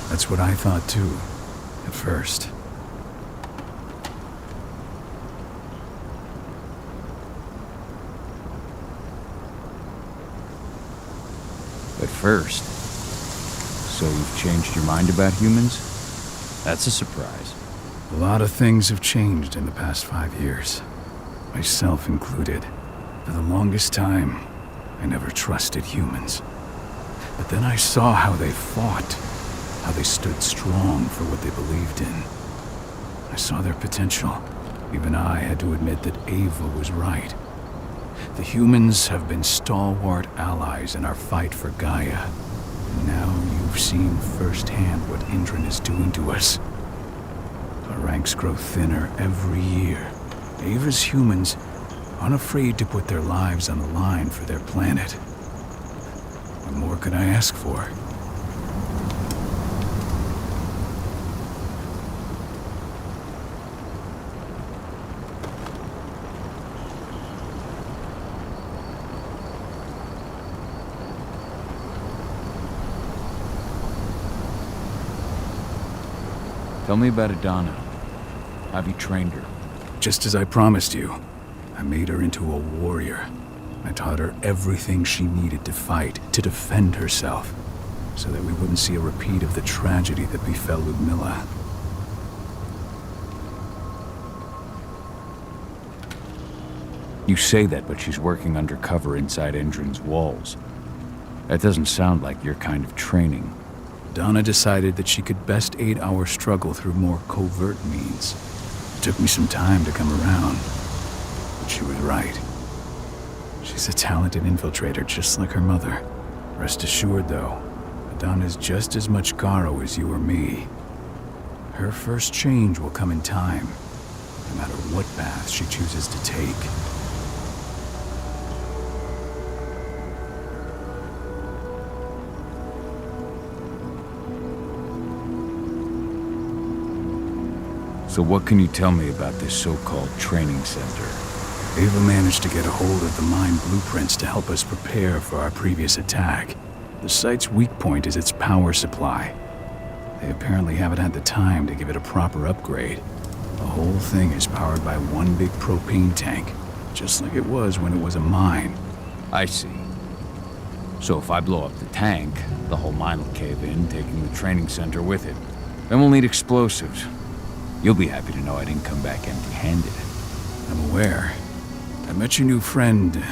That's what I thought too. At first. At first? So you've changed your mind about humans? That's a surprise. A lot of things have changed in the past 5 years. Myself included. For the longest time, I never trusted humans. But then I saw how they fought. How they stood strong for what they believed in. I saw their potential. Even I had to admit that Ava was right. The humans have been stalwart allies in our fight for Gaia. And now you've seen firsthand what Endron is doing to us. Our ranks grow thinner every year. Ava's humans aren't afraid to put their lives on the line for their planet. What more could I ask for? Tell me about Adana. Have you trained her? Just as I promised you, I made her into a warrior. I taught her everything she needed to fight, to defend herself. so that we wouldn't see a repeat of the tragedy that befell Ludmilla. You say that, but she's working undercover inside Endron's walls. That doesn't sound like your kind of training. Donna decided that she could best aid our struggle through more covert means. It took me some time to come around, but she was right. She's a talented infiltrator, just like her mother. Rest assured, though, Donna's just as much Garo as you or me. Her first change will come in time, no matter what path she chooses to take. So what can you tell me about this so-called training center? Ava managed to get a hold of the mine blueprints to help us prepare for our previous attack. The site's weak point is its power supply. They apparently haven't had the time to give it a proper upgrade. The whole thing is powered by one big propane tank, just like it was when it was a mine. I see. So if I blow up the tank, the whole mine will cave in, taking the training center with it. Then we'll need explosives. You'll be happy to know I didn't come back empty-handed. I'm aware. I met your new friend,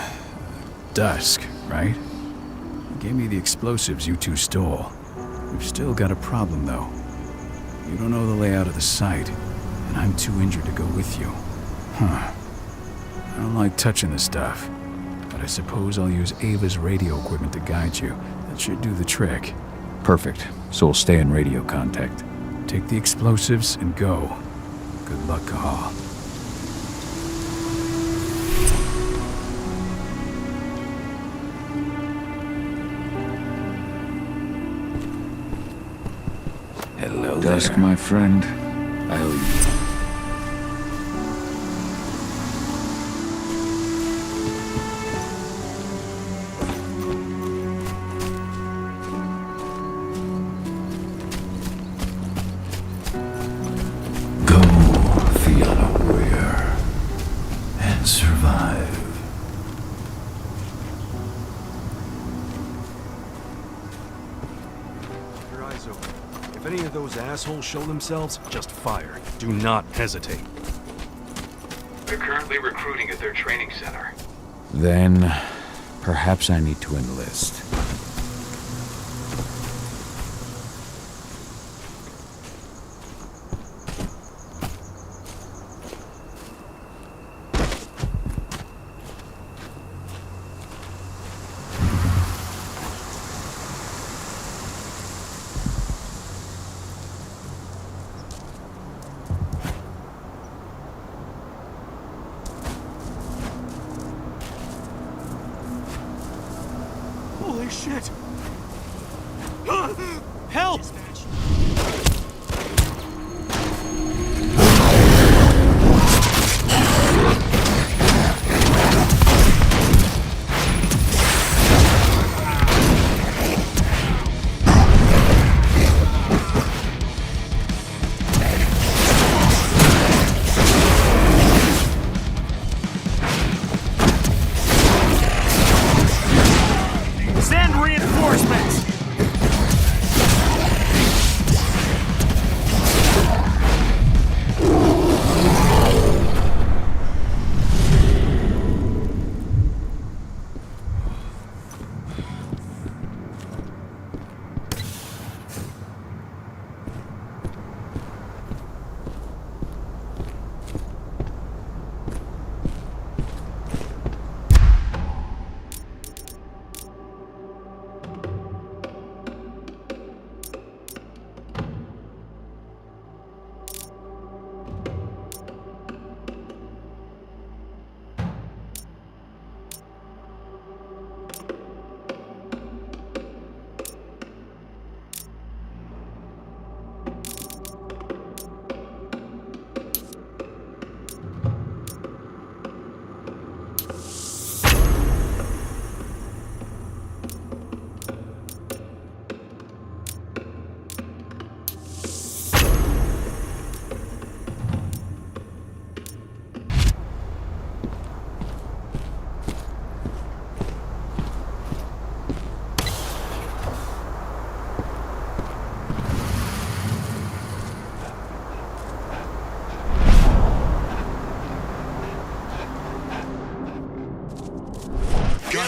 Dusk, right? He gave me the explosives you two stole. We've still got a problem, though. You don't know the layout of the site, and I'm too injured to go with you. Huh. I don't like touching the stuff, but I suppose I'll use Ava's radio equipment to guide you. That should do the trick. Perfect. So we'll stay in radio contact. Take the explosives and go. Good luck, Cahal. Hello, Dusk, my friend. I owe you. Assholes show themselves, just fire. Do not hesitate. They're currently recruiting at their training center. Then, perhaps I need to enlist. Holy shit! Help! Send reinforcements!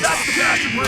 That's the bastard who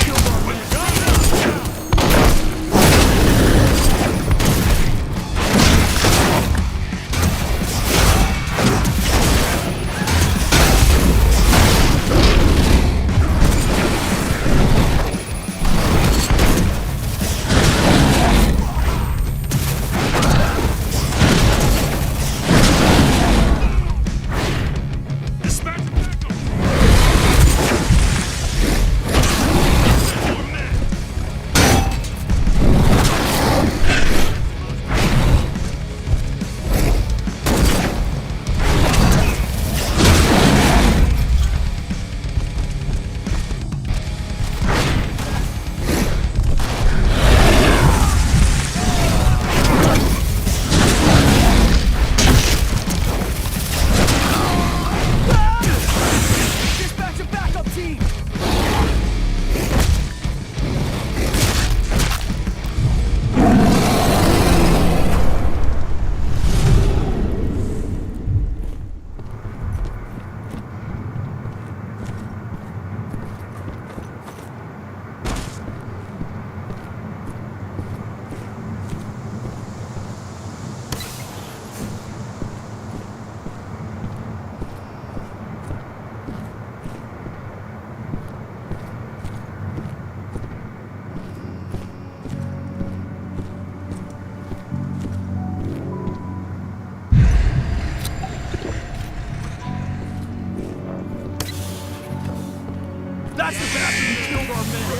killed our men!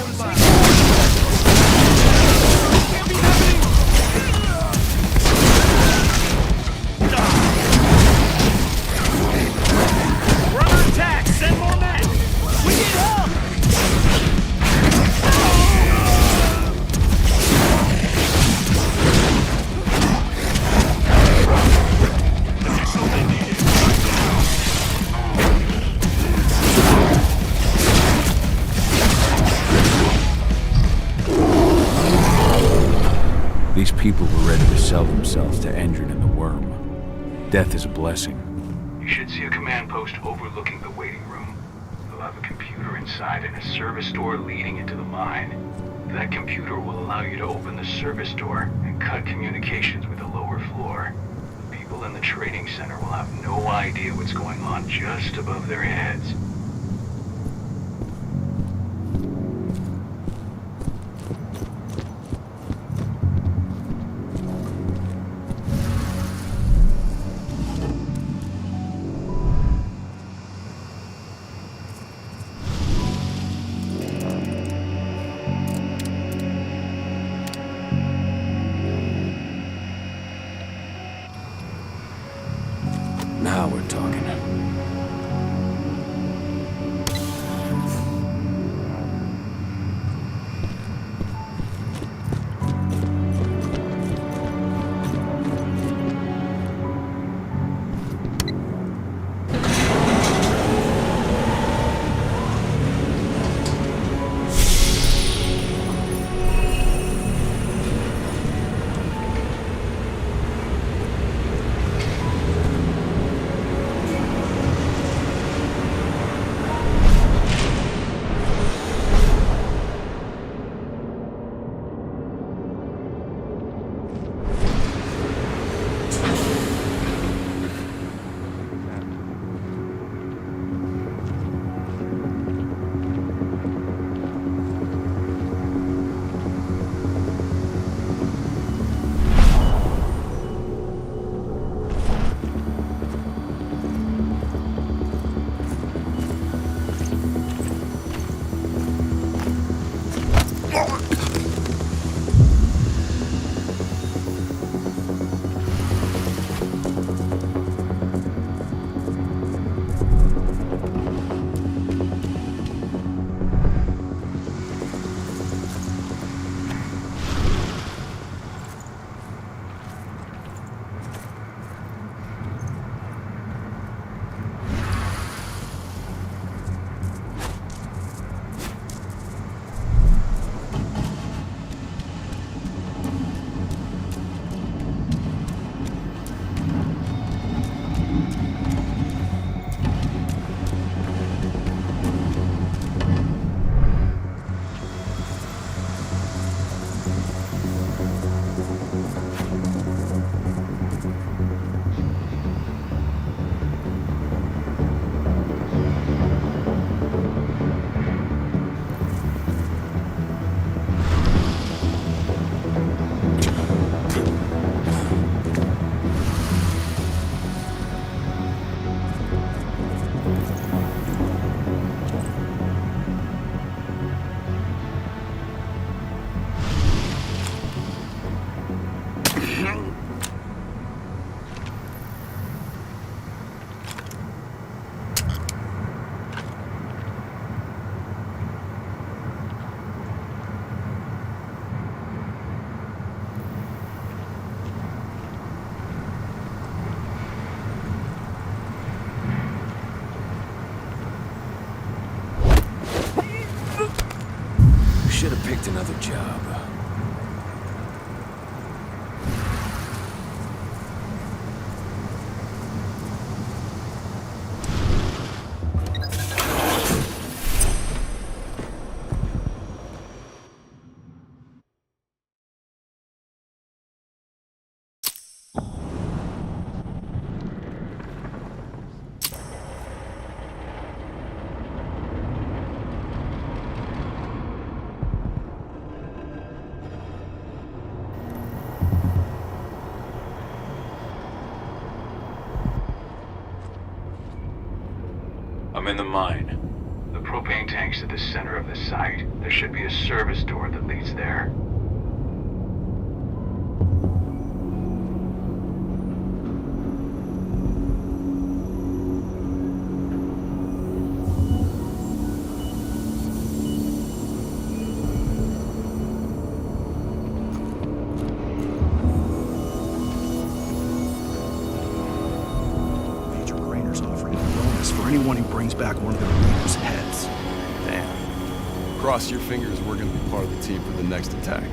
We're under attack! Send more men! We need help! These people were ready to sell themselves to Endron and the Wyrm. Death is a blessing. You should see a command post overlooking the waiting room. They'll have a computer inside and a service door leading into the mine. That computer will allow you to open the service door and cut communications with the lower floor. The people in the trading center will have no idea what's going on just above their heads. Now we're talking. picked another job. I'm in the mine. The propane tank's at the center of the site. There should be a service door that leads there. Major Grainer's offering a bonus for anyone who brings back one of their leaders' heads. Damn. Cross your fingers, we're gonna be part of the team for the next attack.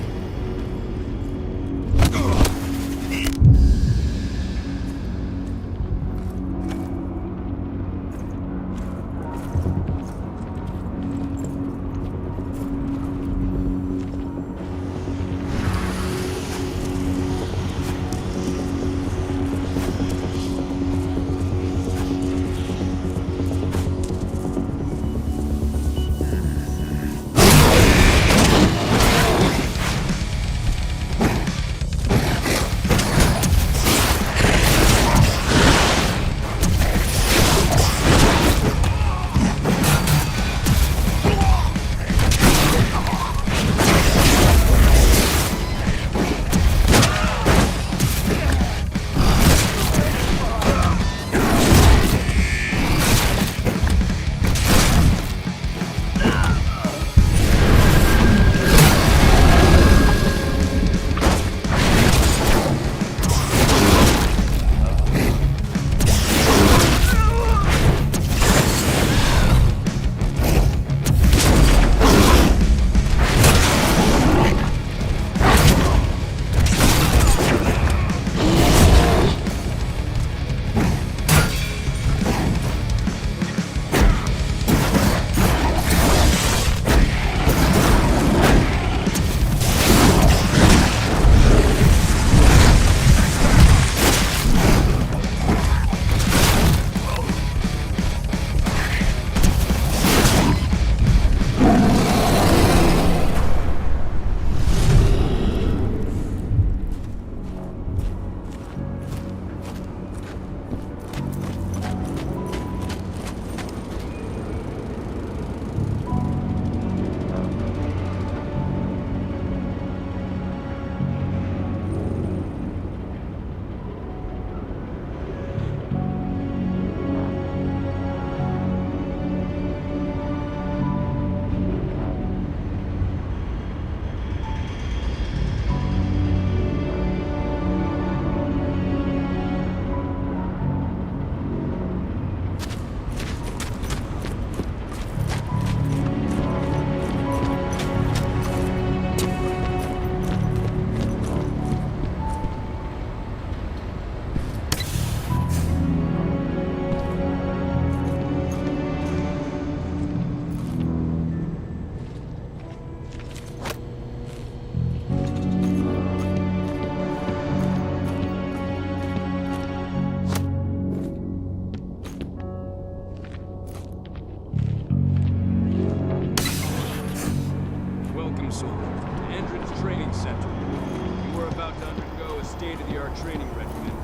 state-of-the-art training regimen.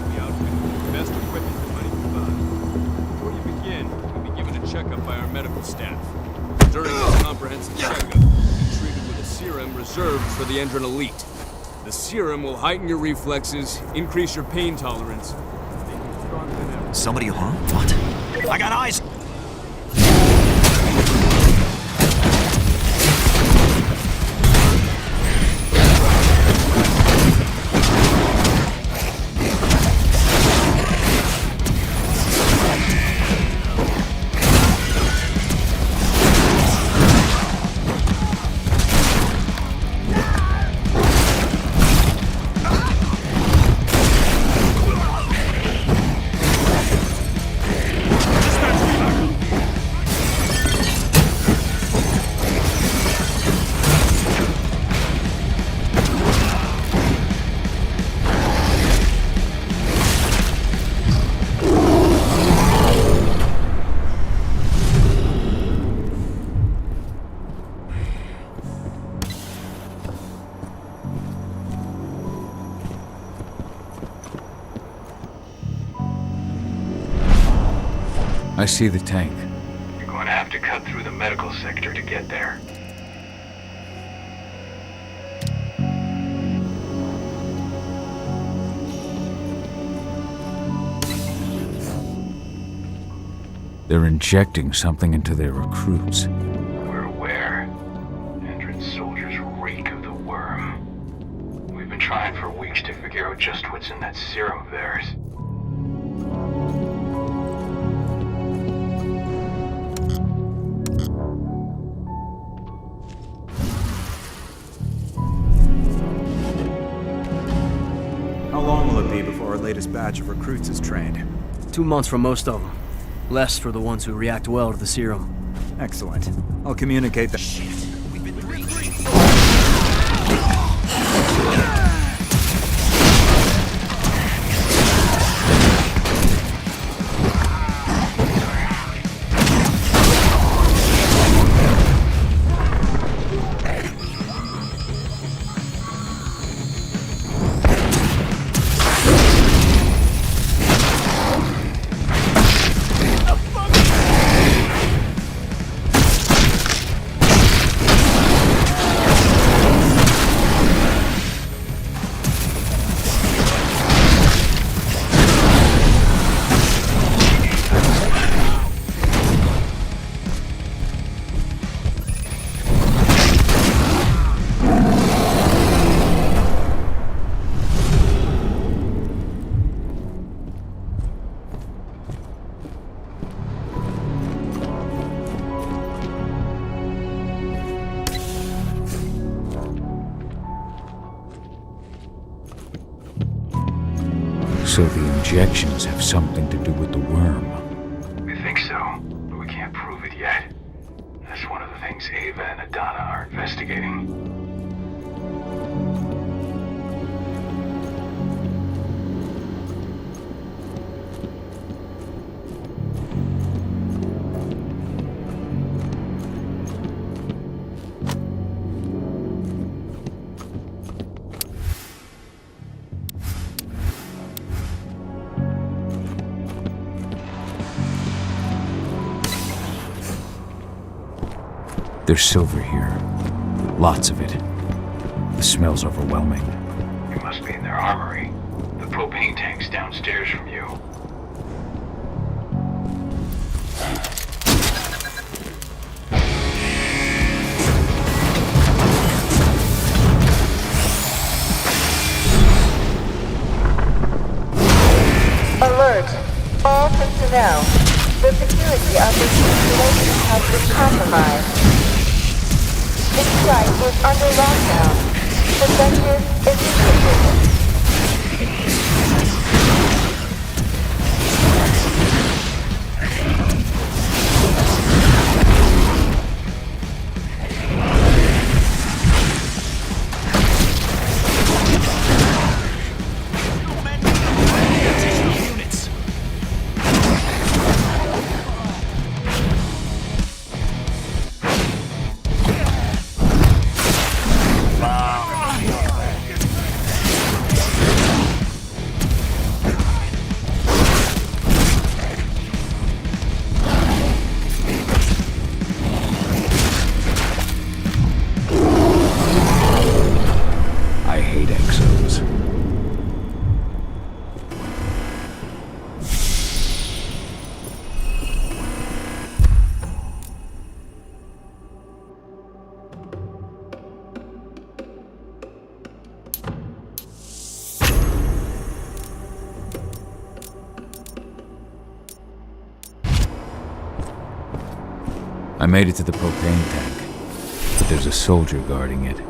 The outfit with the best equipment the money can buy. Before you begin, you'll be given a checkup by our medical staff. During this comprehensive checkup, you'll be treated with a serum reserved for the Endron Elite. The serum will heighten your reflexes, increase your pain tolerance, make you stronger than ever. Somebody home? What? I got eyes! I see the tank. You're going to have to cut through the medical sector to get there. They're injecting something into their recruits. We're aware. Endron soldiers reek of the Wyrm. We've been trying for weeks to figure out just what's in that serum of theirs. How long will it be before our latest batch of recruits is trained? 2 months for most of them. Less for the ones who react well to the serum. Excellent. I'll communicate that. Shit. So the injections have something to do with the Wyrm. We think so, but we can't prove it yet. That's one of the things Ava and Adana are investigating. There's silver here. Lots of it. The smell's overwhelming. It must be in their armory. The propane tank's downstairs from you. Alert! All personnel. The security of this installation has been compromised. This site is under lockdown. Defensive immediately. I made it to the propane tank, but there's a soldier guarding it.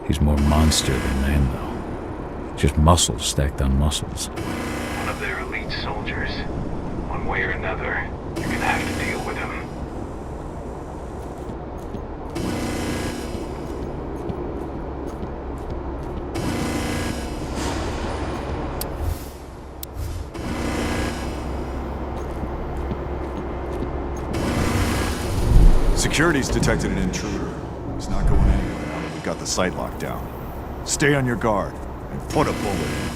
He's more monster than man, though. Just muscles stacked on muscles. One of their elite soldiers. One way or another, you're gonna have to deal with him. Security's detected an intruder. He's not going anywhere now that we've got the site locked down. Stay on your guard and put a bullet in him.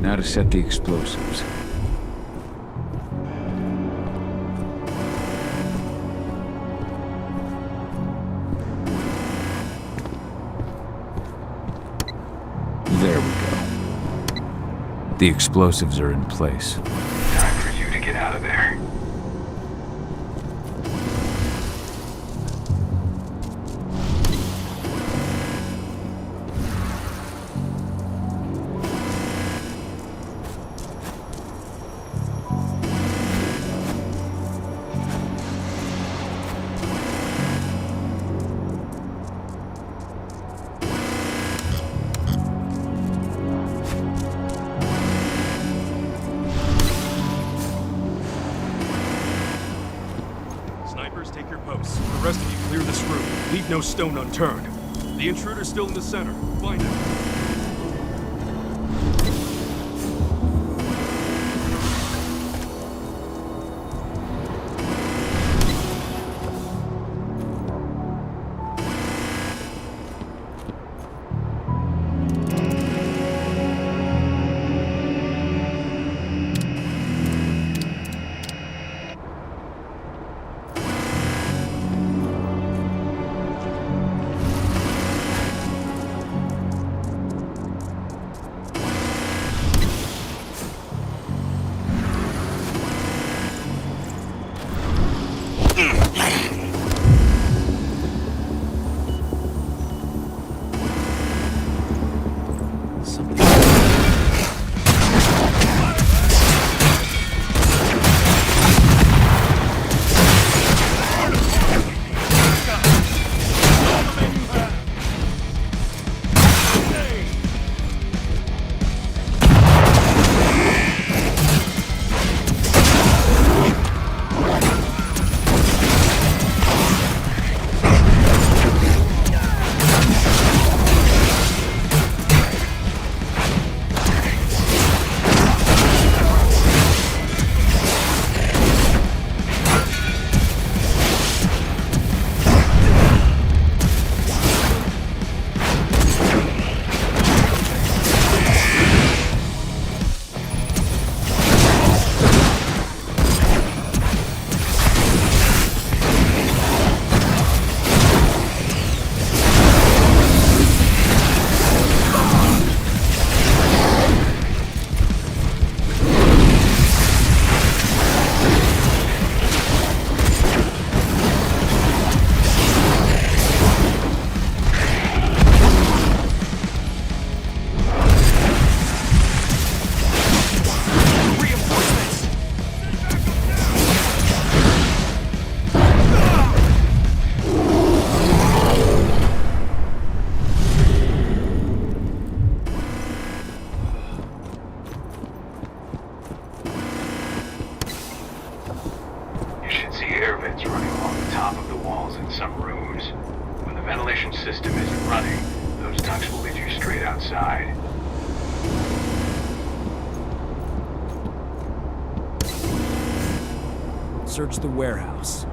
Now to set the explosives. There we go. The explosives are in place. Time for you to get out of there. Take your posts. The rest of you clear this room. Leave no stone unturned. The intruder's still in the center. Find him. System isn't running. Those ducts will lead you straight outside. Search the warehouse.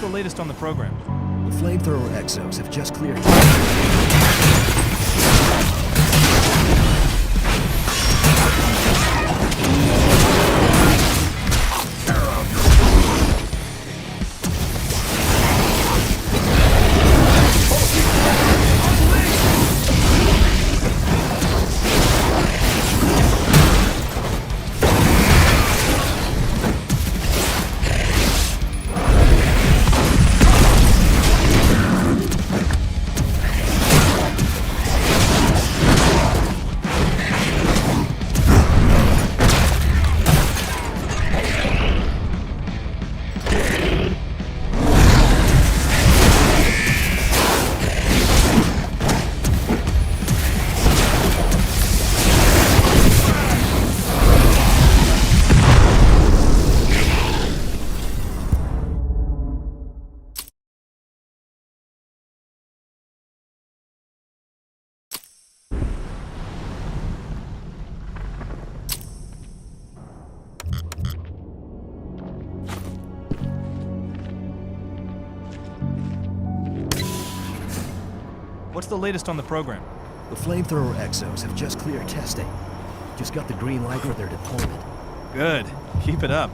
The latest on the program. The flamethrower exos have just cleared. What's the latest on the program? The flamethrower exos have just cleared testing. Just got the green light for their deployment. Good. Keep it up.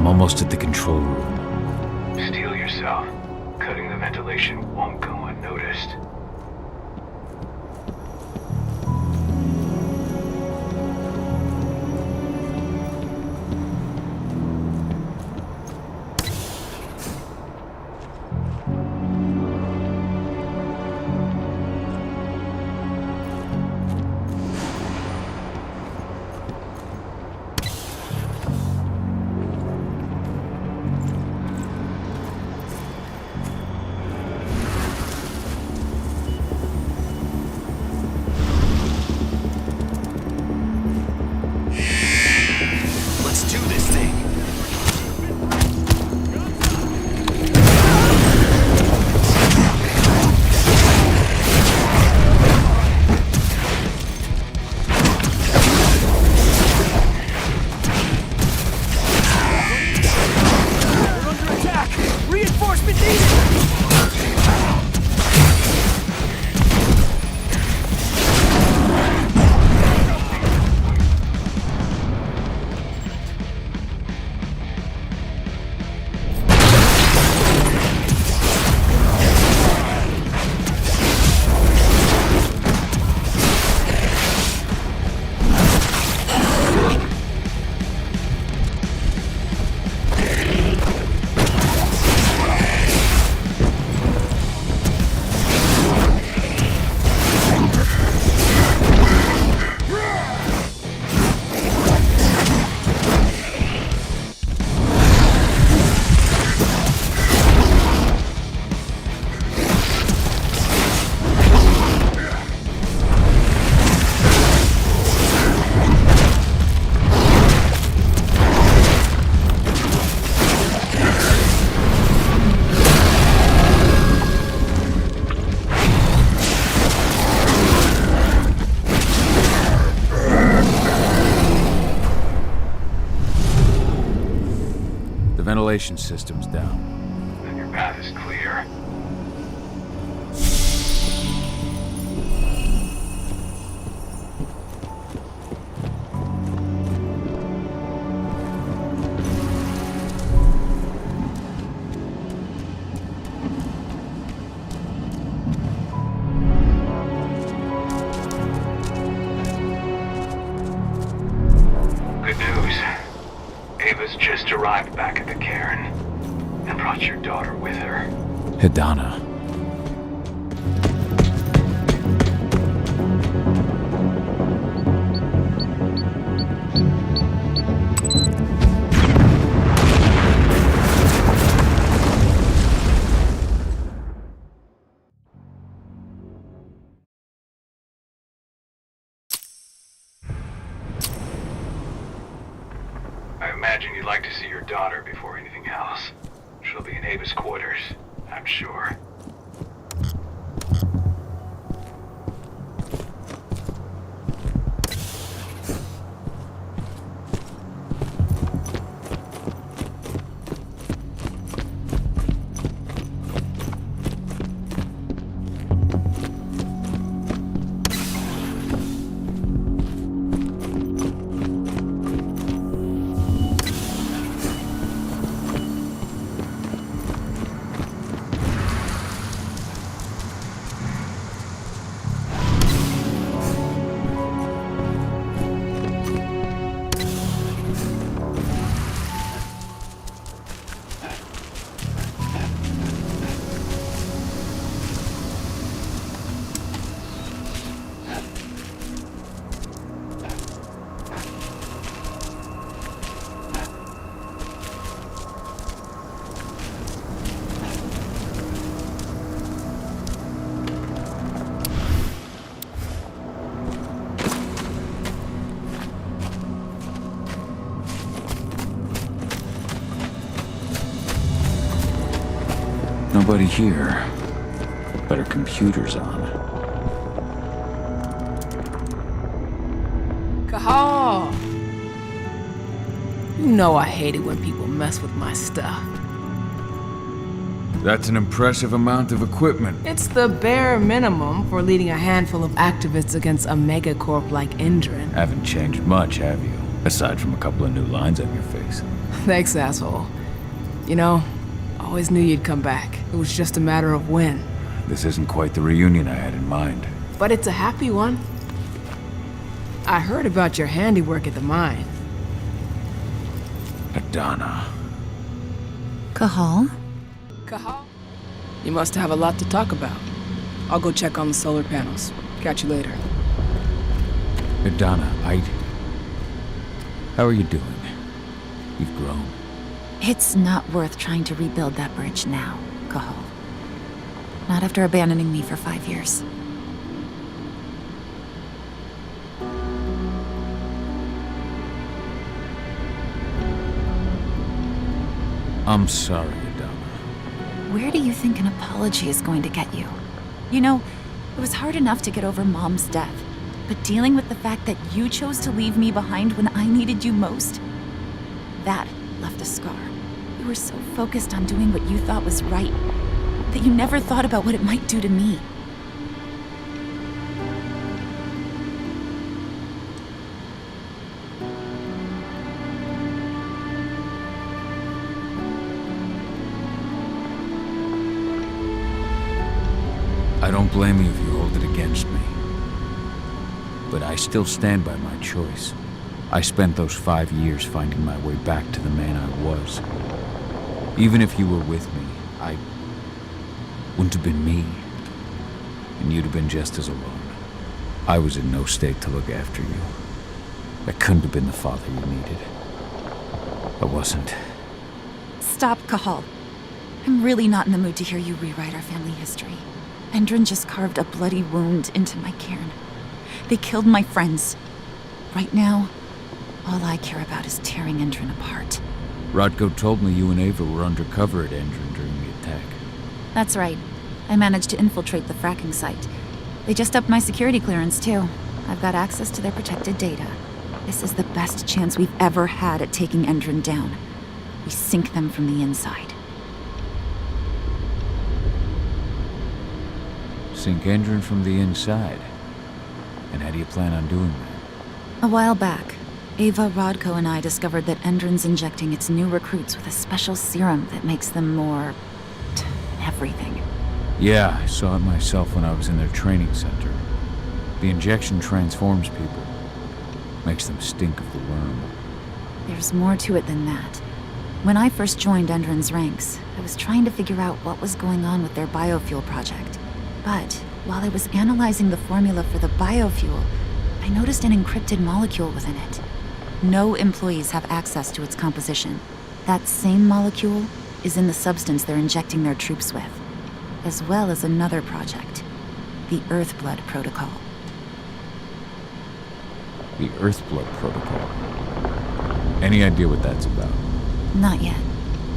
Almost at the control room. Steel yourself. Cutting the ventilation won't go unnoticed. ventilation system's down. Then your path is clear. Good news. Ava's just arrived back at the cairn and brought your daughter with her. Hidana. I imagine you'd like to see your daughter before anything else. She'll be in Ava's quarters, I'm sure. Nobody here, but her computer's on. Cahal! You know I hate it when people mess with my stuff. That's an impressive amount of equipment. It's the bare minimum for leading a handful of activists against a megacorp like Endrin. Haven't changed much, have you? Aside from a couple of new lines on your face. Thanks, asshole. You know, I always knew you'd come back. It was just a matter of when. This isn't quite the reunion I had in mind. But it's a happy one. I heard about your handiwork at the mine. Hidana. Cahal? Cahal? You must have a lot to talk about. I'll go check on the solar panels. Catch you later. Hidana, how are you doing? You've grown. It's not worth trying to rebuild that bridge now, Cahal. Not after abandoning me for 5 years. I'm sorry, Hidana. Where do you think an apology is going to get you? You know, it was hard enough to get over Mom's death, but dealing with the fact that you chose to leave me behind when I needed you most, that left a scar. You were so focused on doing what you thought was right that you never thought about what it might do to me. I don't blame you if you hold it against me. But I still stand by my choice. I spent those 5 years finding my way back to the man I was. Even if you were with me, I wouldn't have been me. And you'd have been just as alone. I was in no state to look after you. I couldn't have been the father you needed. I wasn't. Stop, Cahal. I'm really not in the mood to hear you rewrite our family history. Endrin just carved a bloody wound into my cairn. They killed my friends. Right now, all I care about is tearing Endrin apart. Rodko told me you and Ava were undercover at Endrin during the attack. That's right. I managed to infiltrate the fracking site. They just upped my security clearance, too. I've got access to their protected data. This is the best chance we've ever had at taking Endrin down. We sink them from the inside. Sink Endron from the inside? And how do you plan on doing that? A while back, Ava, Rodko, and I discovered that Endron's injecting its new recruits with a special serum that makes them more... everything. Yeah, I saw it myself when I was in their training center. The injection transforms people. Makes them stink of the Wyrm. There's more to it than that. When I first joined Endron's ranks, I was trying to figure out what was going on with their biofuel project. But while I was analyzing the formula for the biofuel, I noticed an encrypted molecule within it. No employees have access to its composition. That same molecule is in the substance they're injecting their troops with, as well as another project, the Earthblood Protocol. The Earthblood Protocol? Any idea what that's about? Not yet.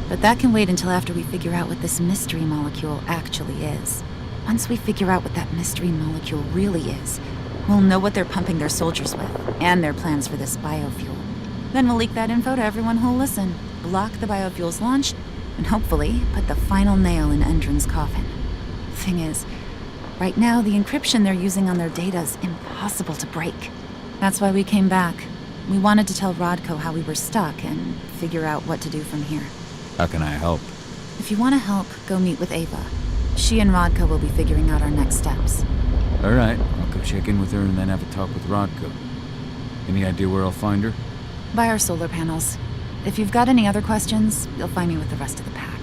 But that can wait until after we figure out what this mystery molecule actually is. Once we figure out what that mystery molecule really is, we'll know what they're pumping their soldiers with, and their plans for this biofuel. Then we'll leak that info to everyone who'll listen, block the biofuel's launch, and hopefully put the final nail in Endron's coffin. Thing is, right now the encryption they're using on their data is impossible to break. That's why we came back. We wanted to tell Rodko how we were stuck and figure out what to do from here. How can I help? If you want to help, go meet with Ava. She and Rodko will be figuring out our next steps. All right, I'll go check in with her and then have a talk with Rodko. Any idea where I'll find her? By our solar panels. If you've got any other questions, you'll find me with the rest of the pack.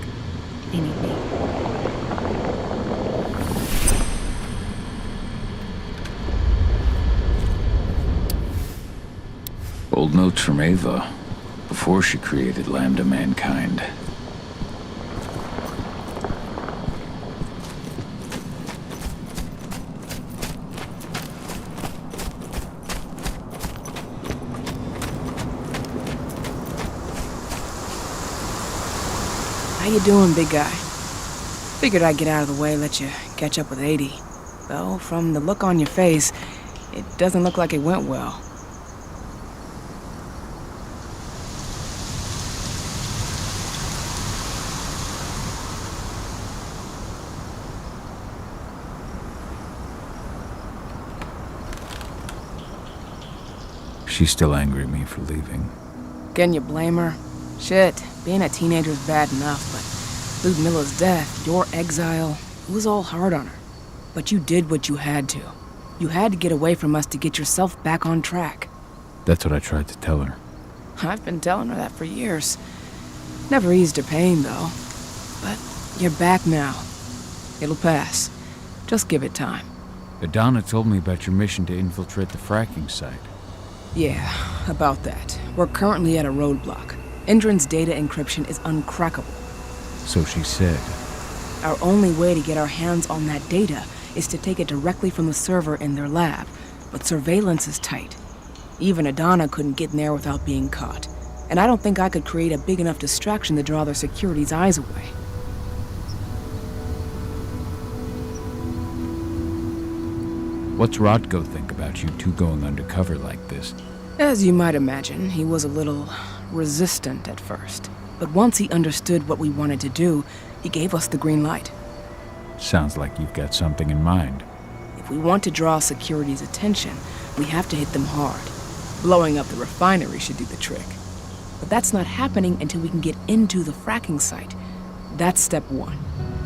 They need me. Old notes from Ava, before she created Lambda Mankind. How you doing, big guy? Figured I'd get out of the way, let you catch up with 80. Though, from the look on your face, it doesn't look like it went well. She's still angry at me for leaving. Can you blame her? Shit, being a teenager's bad enough, but Ludmilla's death, your exile, it was all hard on her. But you did what you had to. You had to get away from us to get yourself back on track. That's what I tried to tell her. I've been telling her that for years. Never eased her pain, though. But you're back now. It'll pass. Just give it time. Adana told me about your mission to infiltrate the fracking site. Yeah, about that. We're currently at a roadblock. Endron's data encryption is uncrackable. So she said. Our only way to get our hands on that data is to take it directly from the server in their lab, but surveillance is tight. Even Adana couldn't get in there without being caught, and I don't think I could create a big enough distraction to draw their security's eyes away. What's Rodko think about you two going undercover like this? As you might imagine, he was a little resistant at first. But once he understood what we wanted to do, he gave us the green light. Sounds like you've got something in mind. If we want to draw security's attention, we have to hit them hard. Blowing up the refinery should do the trick. But that's not happening until we can get into the fracking site. That's step one.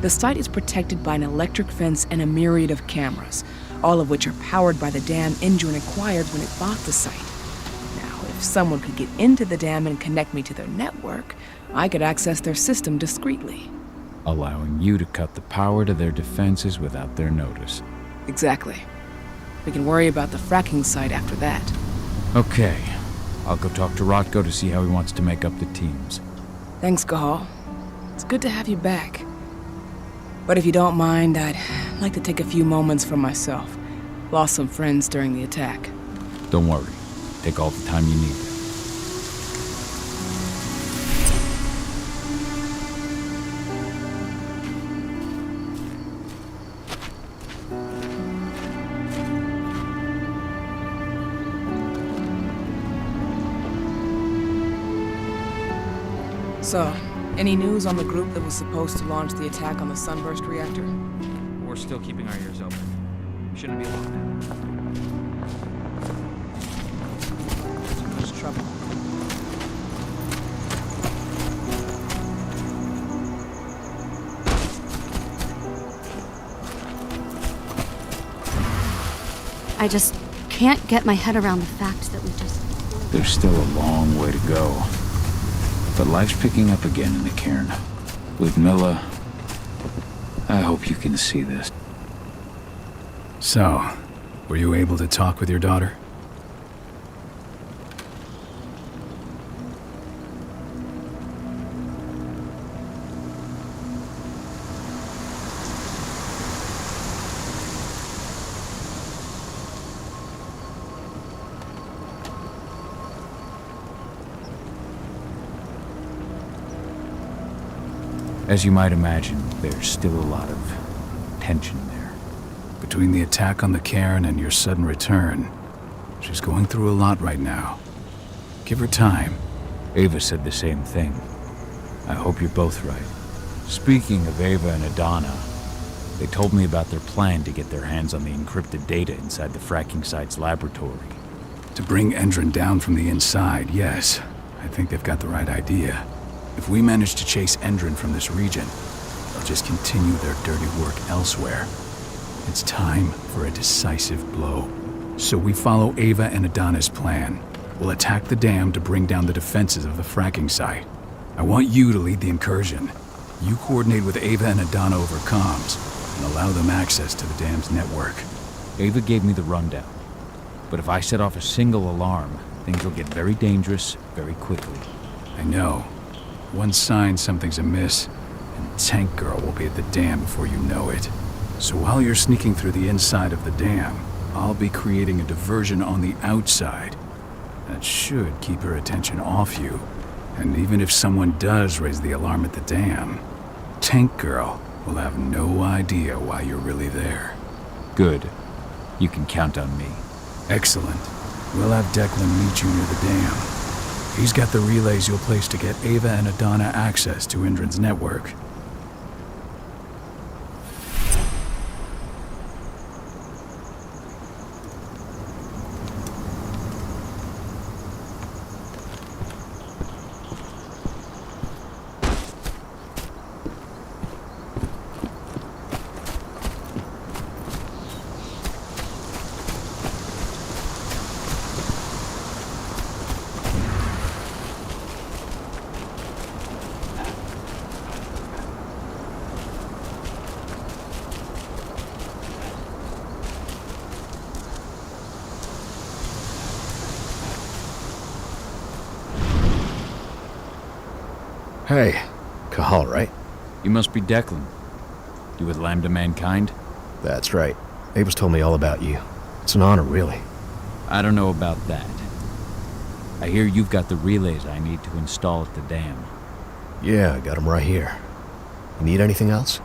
The site is protected by an electric fence and a myriad of cameras, all of which are powered by the dam Endron acquired when it bought the site. Now, if someone could get into the dam and connect me to their network, I could access their system discreetly. Allowing you to cut the power to their defenses without their notice. Exactly. We can worry about the fracking site after that. Okay. I'll go talk to Rodko to see how he wants to make up the teams. Thanks, Cahal. It's good to have you back. But if you don't mind, I'd like to take a few moments for myself. Lost some friends during the attack. Don't worry. Take all the time you need. So, any news on the group that was supposed to launch the attack on the Sunburst reactor? We're still keeping our ears open. Shouldn't be long now. Too much trouble. I just can't get my head around the fact that we just... There's still a long way to go. But life's picking up again in the cairn. Ludmilla, I hope you can see this. So, were you able to talk with your daughter? As you might imagine, there's still a lot of tension there. Between the attack on the cairn and your sudden return, she's going through a lot right now. Give her time. Ava said the same thing. I hope you're both right. Speaking of Ava and Adana, they told me about their plan to get their hands on the encrypted data inside the fracking site's laboratory. To bring Endron down from the inside, yes. I think they've got the right idea. If we manage to chase Endron from this region, they'll just continue their dirty work elsewhere. It's time for a decisive blow. So we follow Ava and Adana's plan. We'll attack the dam to bring down the defenses of the fracking site. I want you to lead the incursion. You coordinate with Ava and Adana over comms, and allow them access to the dam's network. Ava gave me the rundown. But if I set off a single alarm, things will get very dangerous very quickly. I know. One sign something's amiss, and Tank Girl will be at the dam before you know it. So while you're sneaking through the inside of the dam, I'll be creating a diversion on the outside. That should keep her attention off you. And even if someone does raise the alarm at the dam, Tank Girl will have no idea why you're really there. Good. You can count on me. Excellent. We'll have Declan meet you near the dam. He's got the relays you'll place to get Ava and Adana access to Endron's network. Hey, Cahal, right? You must be Declan. You with Lambda Mankind? That's right. Ava's told me all about you. It's an honor, really. I don't know about that. I hear you've got the relays I need to install at the dam. Yeah, I got them right here. You need anything else?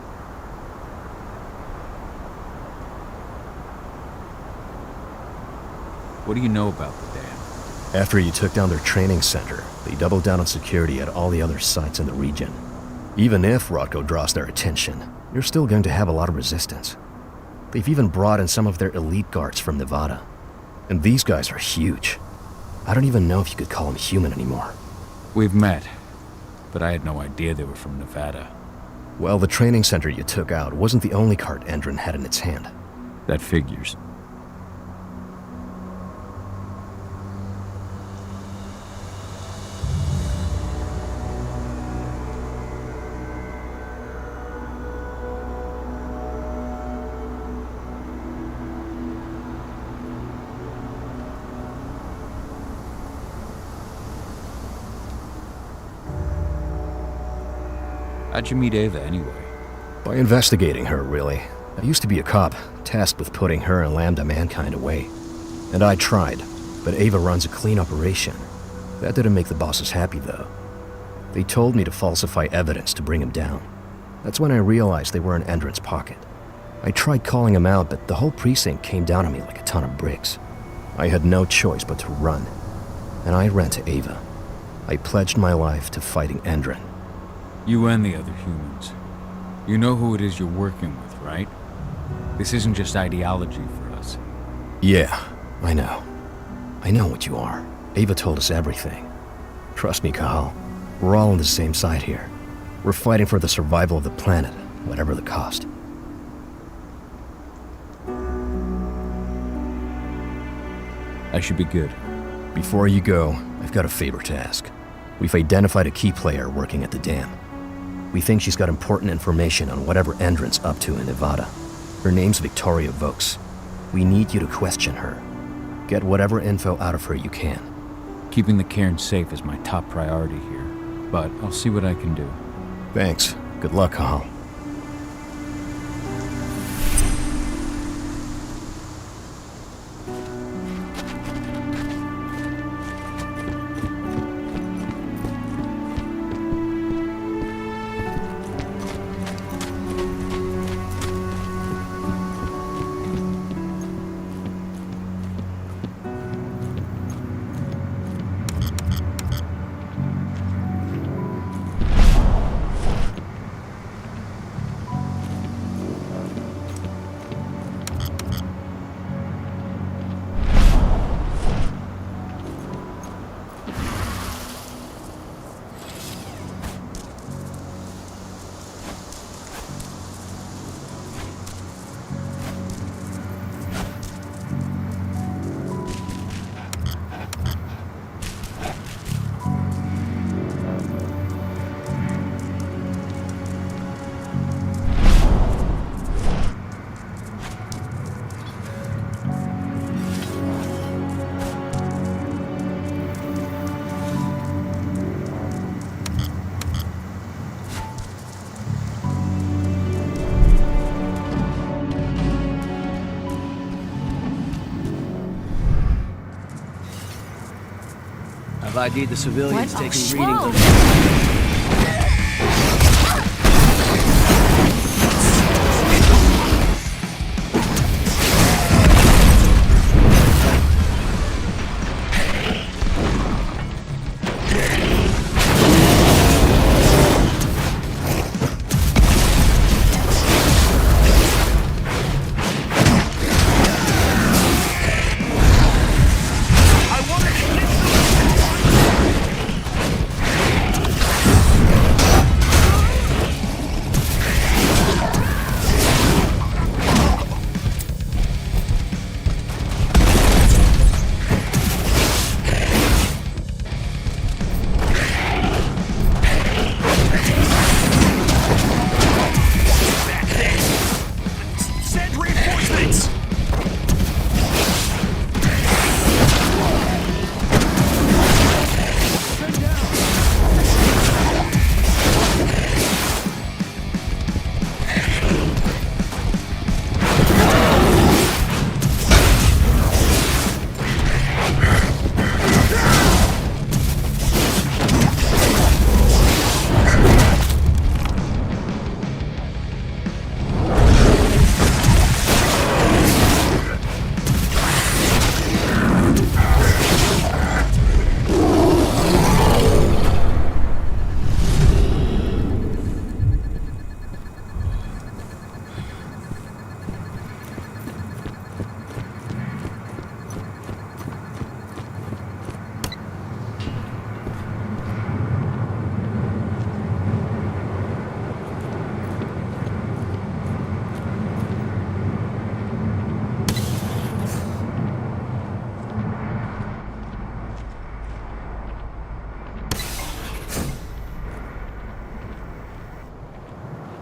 What do you know about the dam? After you took down their training center, they doubled down on security at all the other sites in the region. Even if Rodko draws their attention, you're still going to have a lot of resistance. They've even brought in some of their elite guards from Nevada. And these guys are huge. I don't even know if you could call them human anymore. We've met, but I had no idea they were from Nevada. Well, the training center you took out wasn't the only card Endron had in its hand. That figures. How'd you meet Ava, anyway? By investigating her, really. I used to be a cop, tasked with putting her and Lambda Mankind away. And I tried, but Ava runs a clean operation. That didn't make the bosses happy, though. They told me to falsify evidence to bring him down. That's when I realized they were in Endron's pocket. I tried calling him out, but the whole precinct came down on me like a ton of bricks. I had no choice but to run. And I ran to Ava. I pledged my life to fighting Endron. You and the other humans. You know who it is you're working with, right? This isn't just ideology for us. Yeah, I know. I know what you are. Ava told us everything. Trust me, Cahal. We're all on the same side here. We're fighting for the survival of the planet, whatever the cost. I should be good. Before you go, I've got a favor to ask. We've identified a key player working at the dam. We think she's got important information on whatever Endron's up to in Nevada. Her name's Victoria Vokes. We need you to question her. Get whatever info out of her you can. Keeping the cairn safe is my top priority here, but I'll see what I can do. Thanks. Good luck, Cahal. I've ID'd the civilians What? taking Whoa. readings of...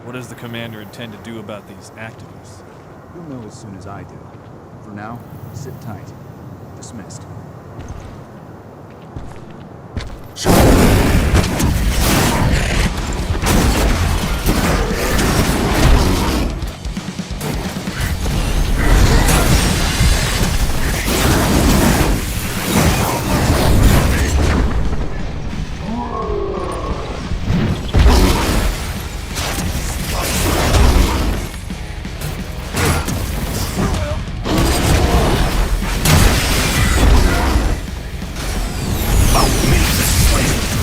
What does the commander intend to do about these activists? You'll know as soon as I do. For now, sit tight. Dismissed. Follow me this way.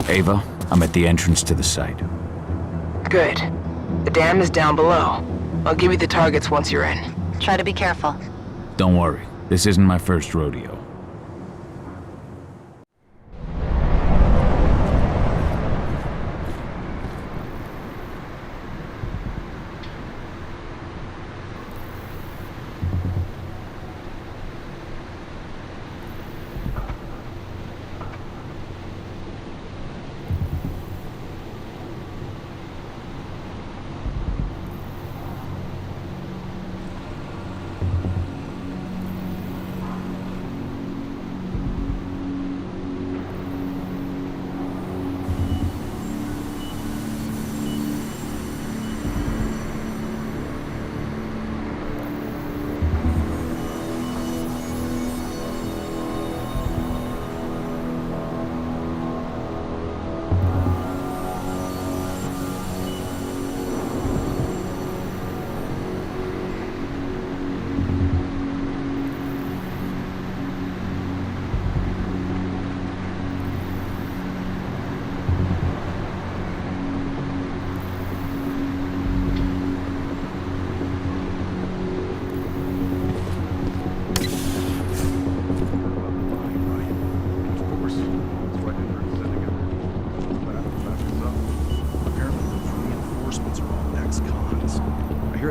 Ava, I'm at the entrance to the site. Good. The dam is down below. I'll give you the targets once you're in. Try to be careful. Don't worry, this isn't my first rodeo.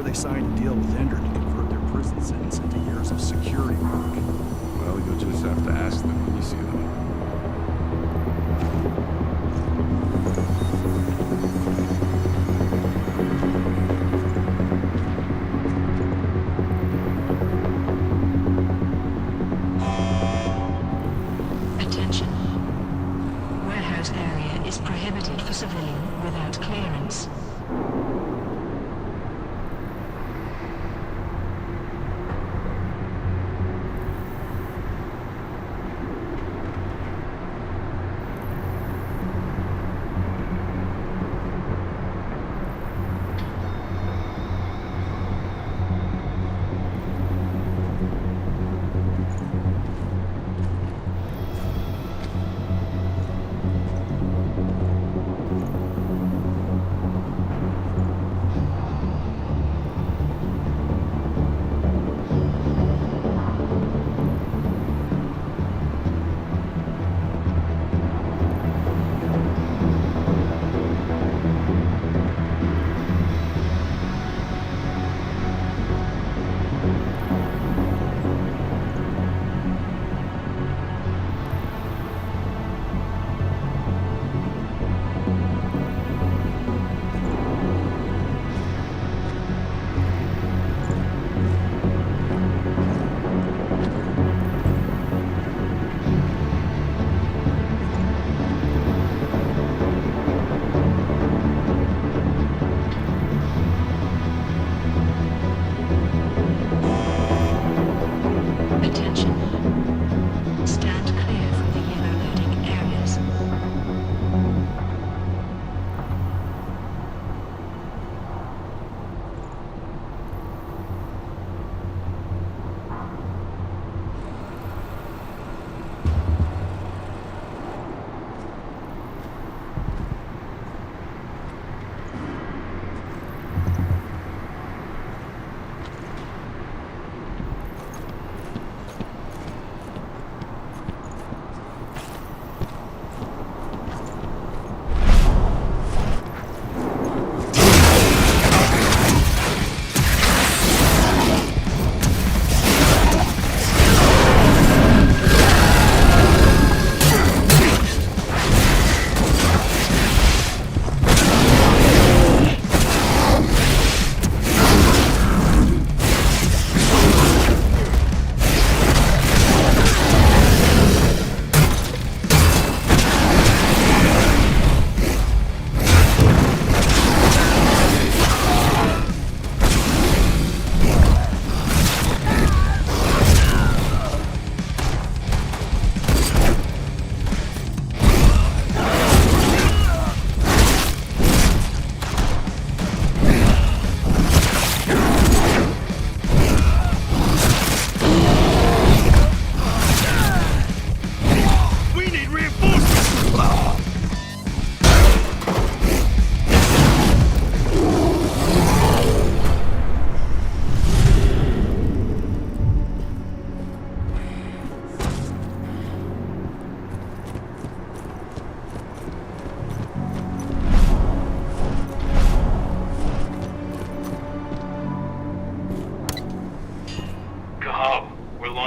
They signed a deal with Ender to convert their prison sentence into years of security work. Well, you'll just have to ask them when you see them. Attention. Warehouse area is prohibited for civilian without clearance.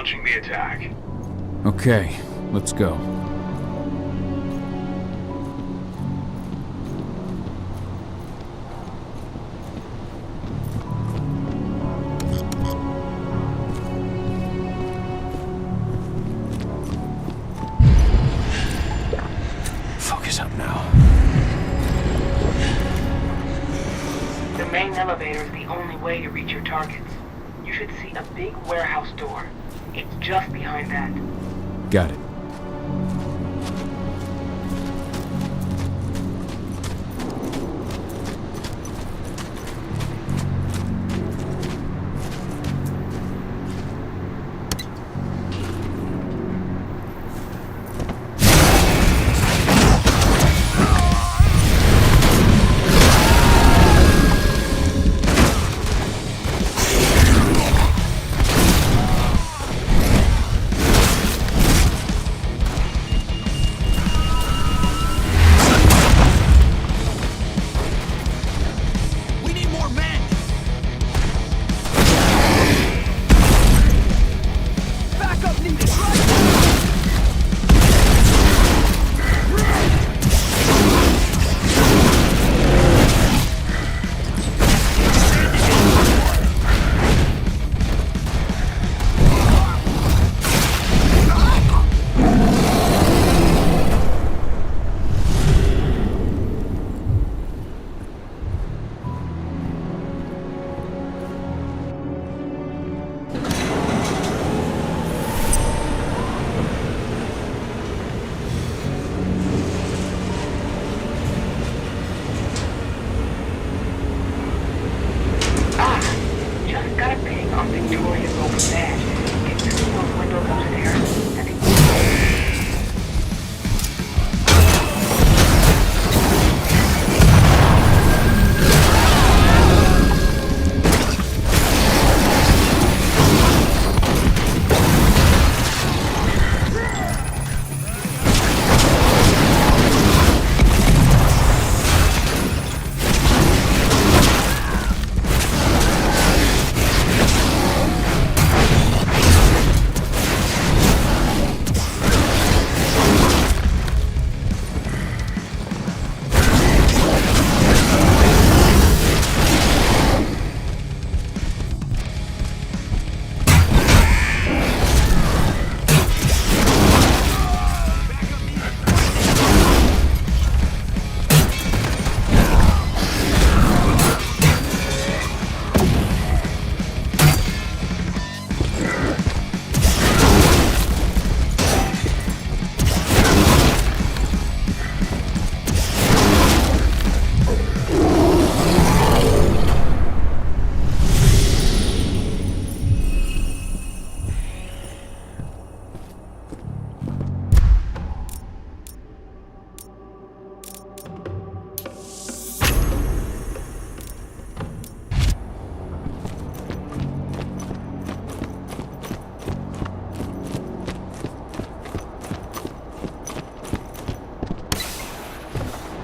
launching the attack. Okay, let's go. Focus up now. The main elevator is the only way to reach your targets. You should see a big warehouse door. It's just behind that. Got it.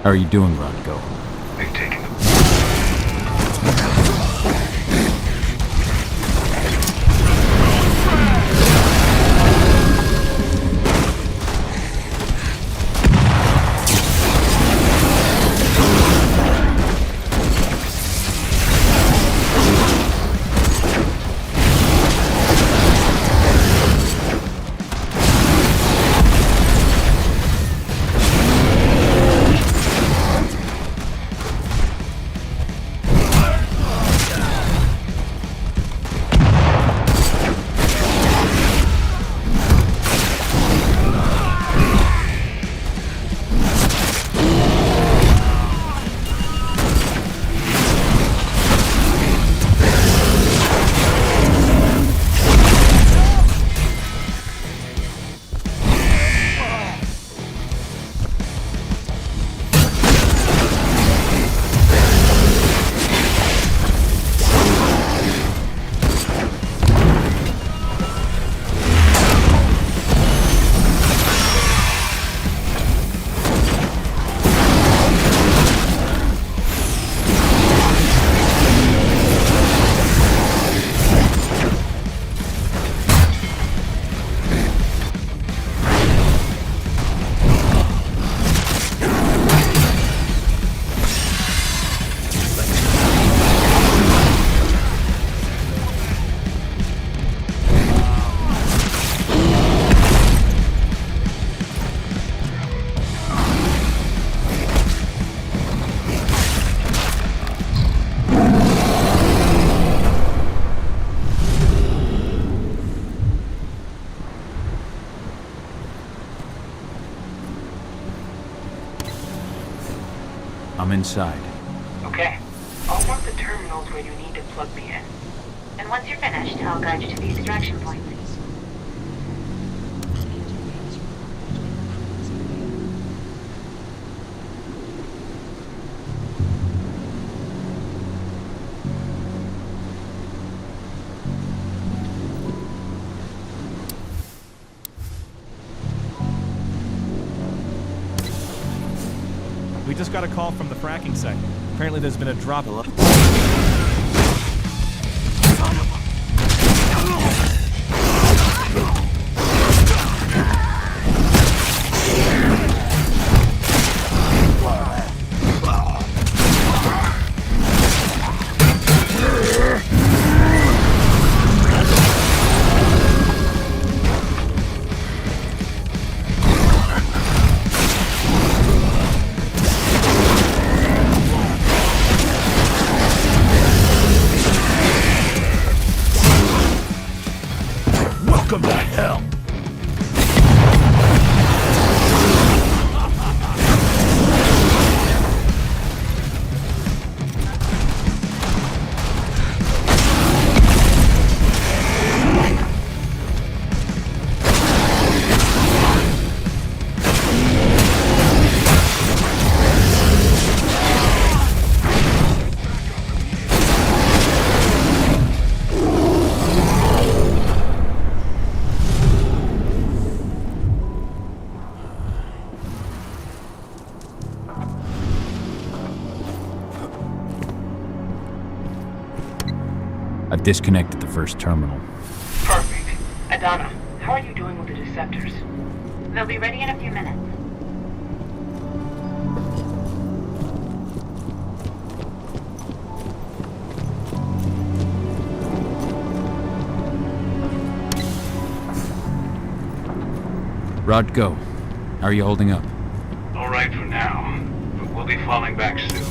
How are you doing, Rodko? They've taken them. I'm inside. Okay. I'll mark the terminals where you need to plug me in. And once you're finished, I'll guide you to the extraction point. We just got a call from the fracking site. Apparently there's been a drop. Welcome to hell! I've disconnected the first terminal. Perfect. Adana, how are you doing with the Deceptors? They'll be ready in a few minutes. Rod, go. How are you holding up? All right for now, but we'll be falling back soon.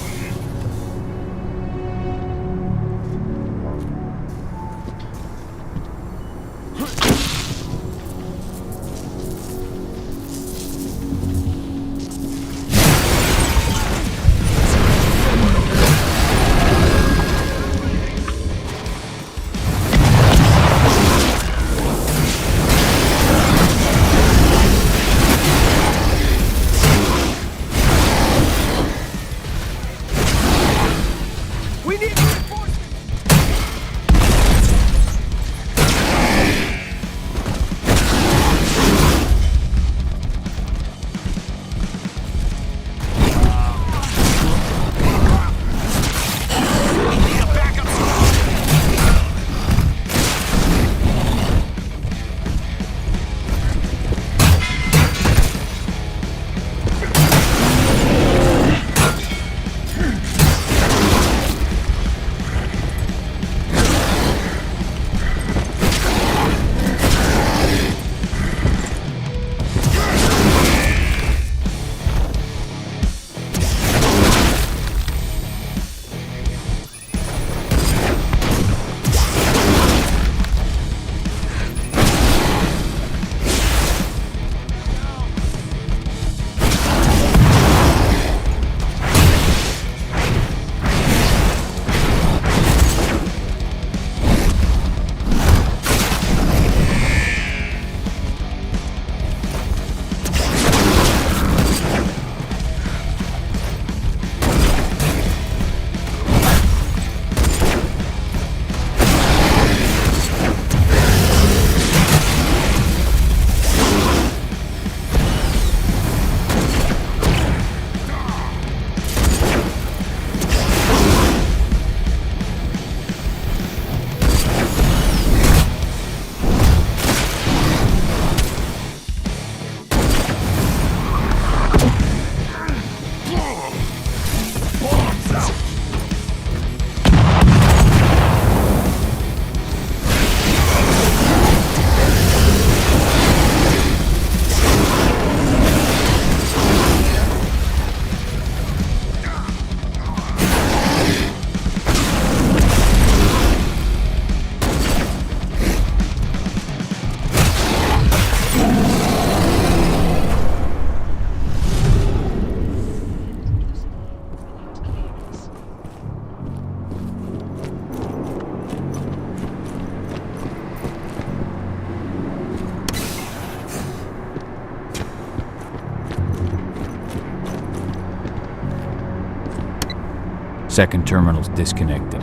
Second terminal's disconnected.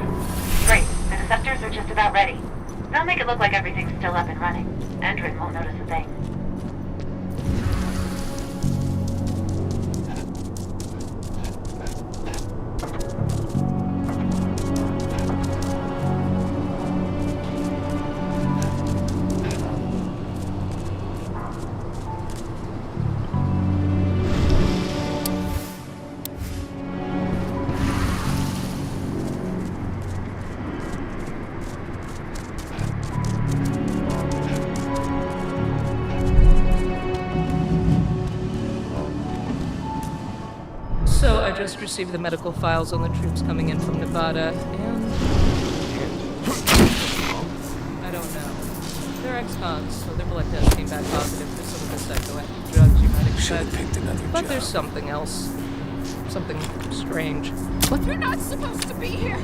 Great. The deceptors are just about ready. They'll make it look like everything's still up and running. Endrin won't notice a thing. So I just received the medical files on the troops coming in from Nevada, and I don't know. They're ex-cons, so their blood test came back positive for some of the psychoactive drugs you might expect. But there's something else. Something strange. But you're not supposed to be here!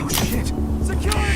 Oh shit! Security!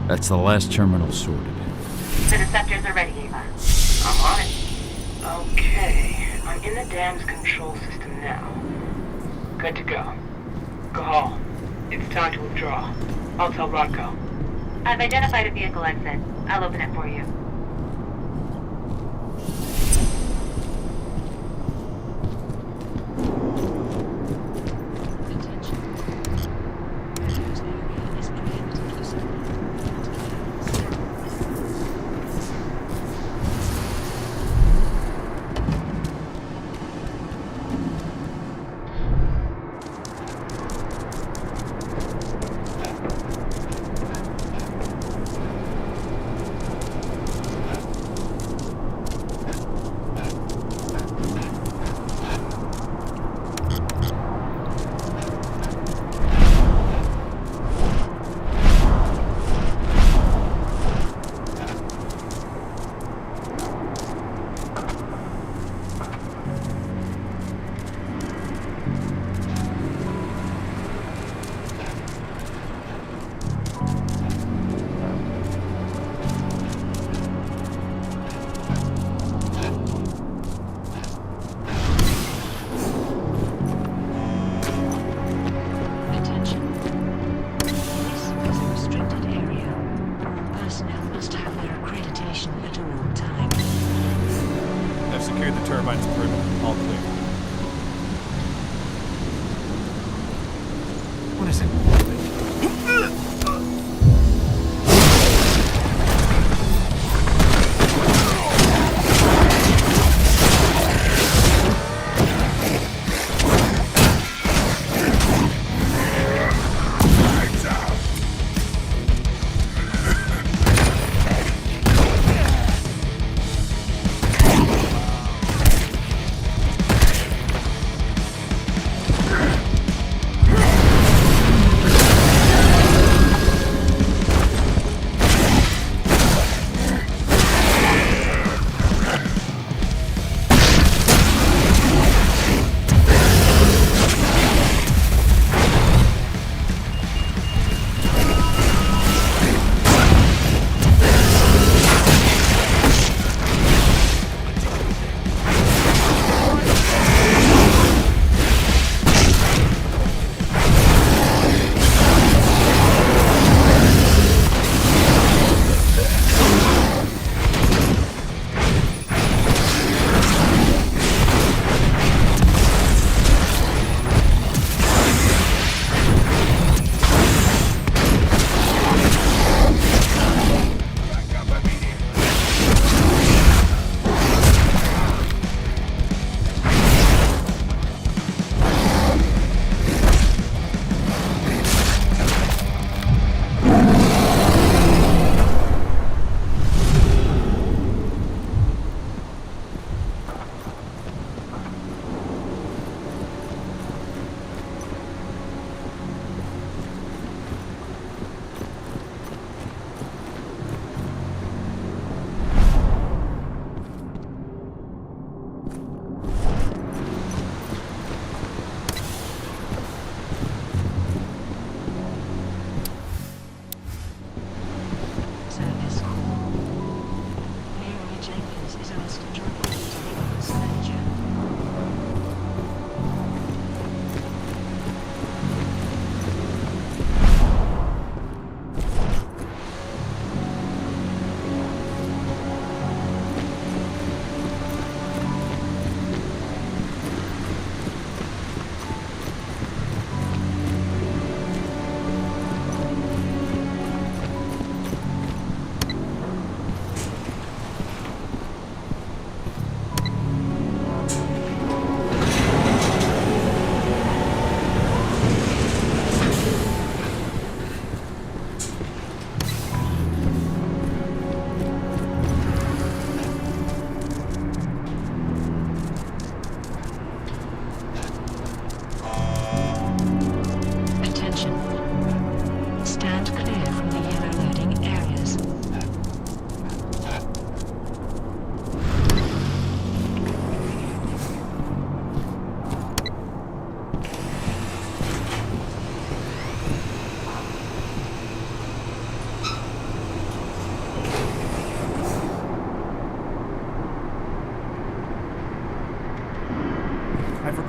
That's the last terminal sorted. The deceptors are ready, Ava. I'm on it. Okay, I'm in the dam's control system now. Good to go. Cahal, it's time to withdraw. I'll tell Rodko. I've identified a vehicle exit. I'll open it for you.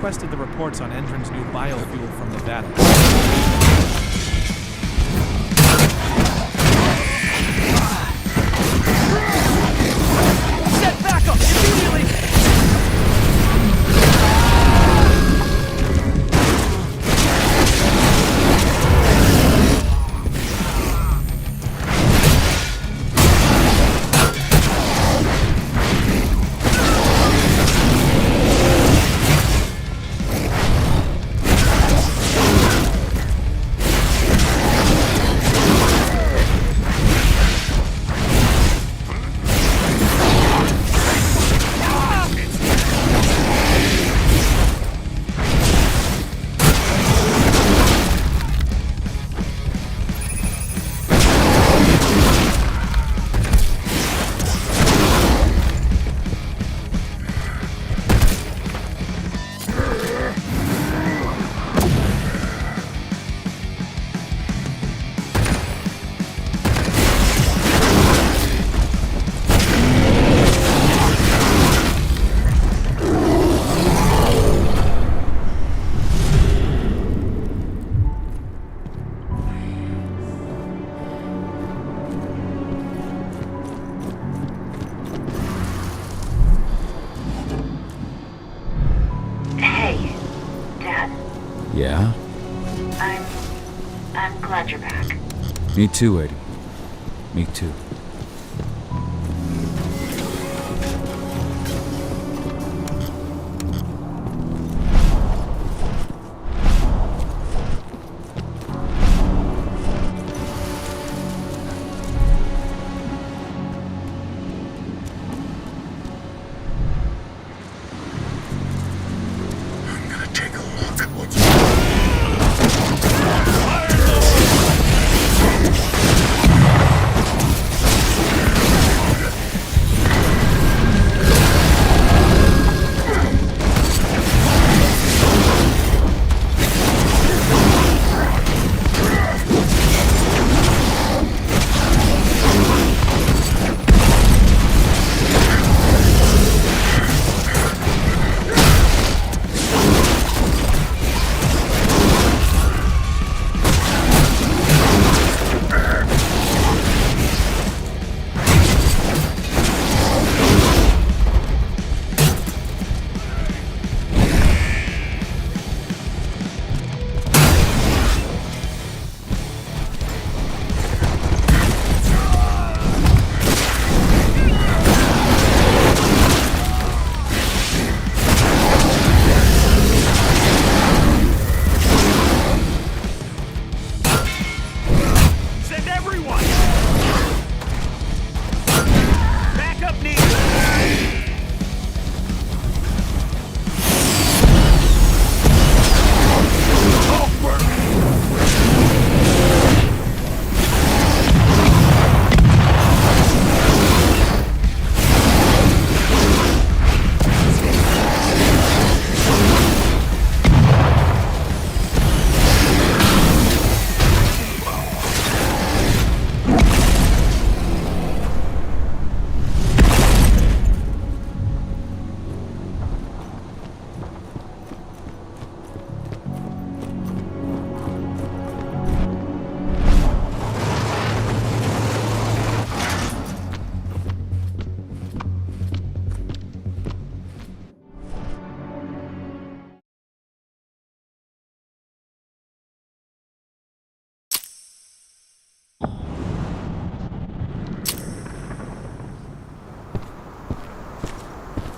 requested the reports on Endron's new biofuel from Nevada. Set back up immediately! Yeah? I'm glad you're back. Me too, Eddie. Me too.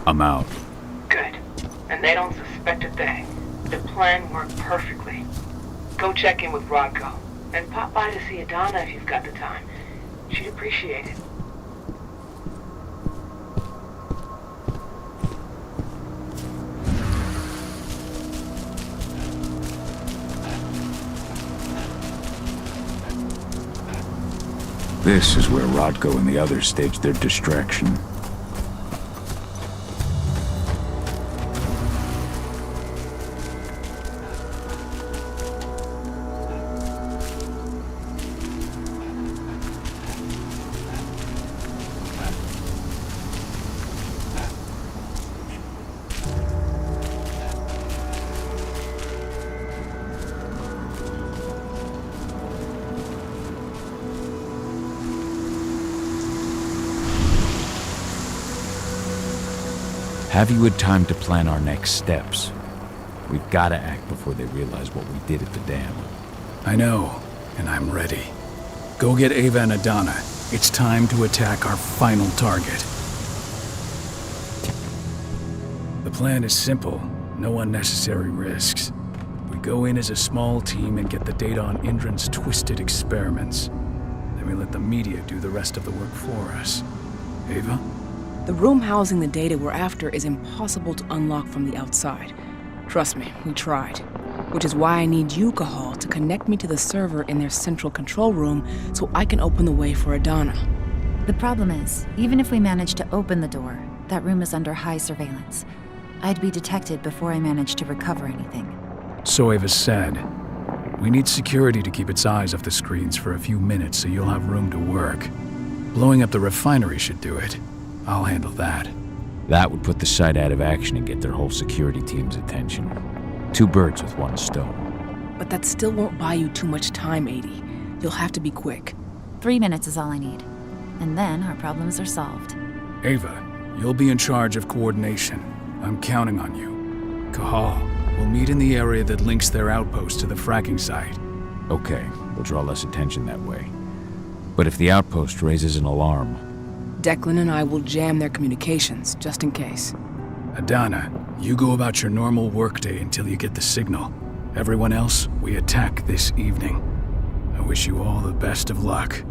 I'm out. Good. And they don't suspect a thing. The plan worked perfectly. Go check in with Rodko. And pop by to see Adana if you've got the time. She'd appreciate it. This is where Rodko and the others staged their distraction. Have you had time to plan our next steps? We've got to act before they realize what we did at the dam. I know, and I'm ready. Go get Ava and Adana. It's time to attack our final target. The plan is simple. No unnecessary risks. We go in as a small team and get the data on Indran's twisted experiments. Then we let the media do the rest of the work for us. Ava? The room housing the data we're after is impossible to unlock from the outside. Trust me, we tried. Which is why I need you, Cahal, to connect me to the server in their central control room so I can open the way for Adana. The problem is, even if we manage to open the door, that room is under high surveillance. I'd be detected before I managed to recover anything. So Ava said. We need security to keep its eyes off the screens for a few minutes so you'll have room to work. Blowing up the refinery should do it. I'll handle that. That would put the site out of action and get their whole security team's attention. 2 birds with 1 stone. But that still won't buy you too much time, 80. You'll have to be quick. 3 minutes is all I need. And then our problems are solved. Ava, you'll be in charge of coordination. I'm counting on you. Cahal, we'll meet in the area that links their outpost to the fracking site. Okay, we'll draw less attention that way. But if the outpost raises an alarm... Declan and I will jam their communications, just in case. Adana, you go about your normal workday until you get the signal. Everyone else, we attack this evening. I wish you all the best of luck.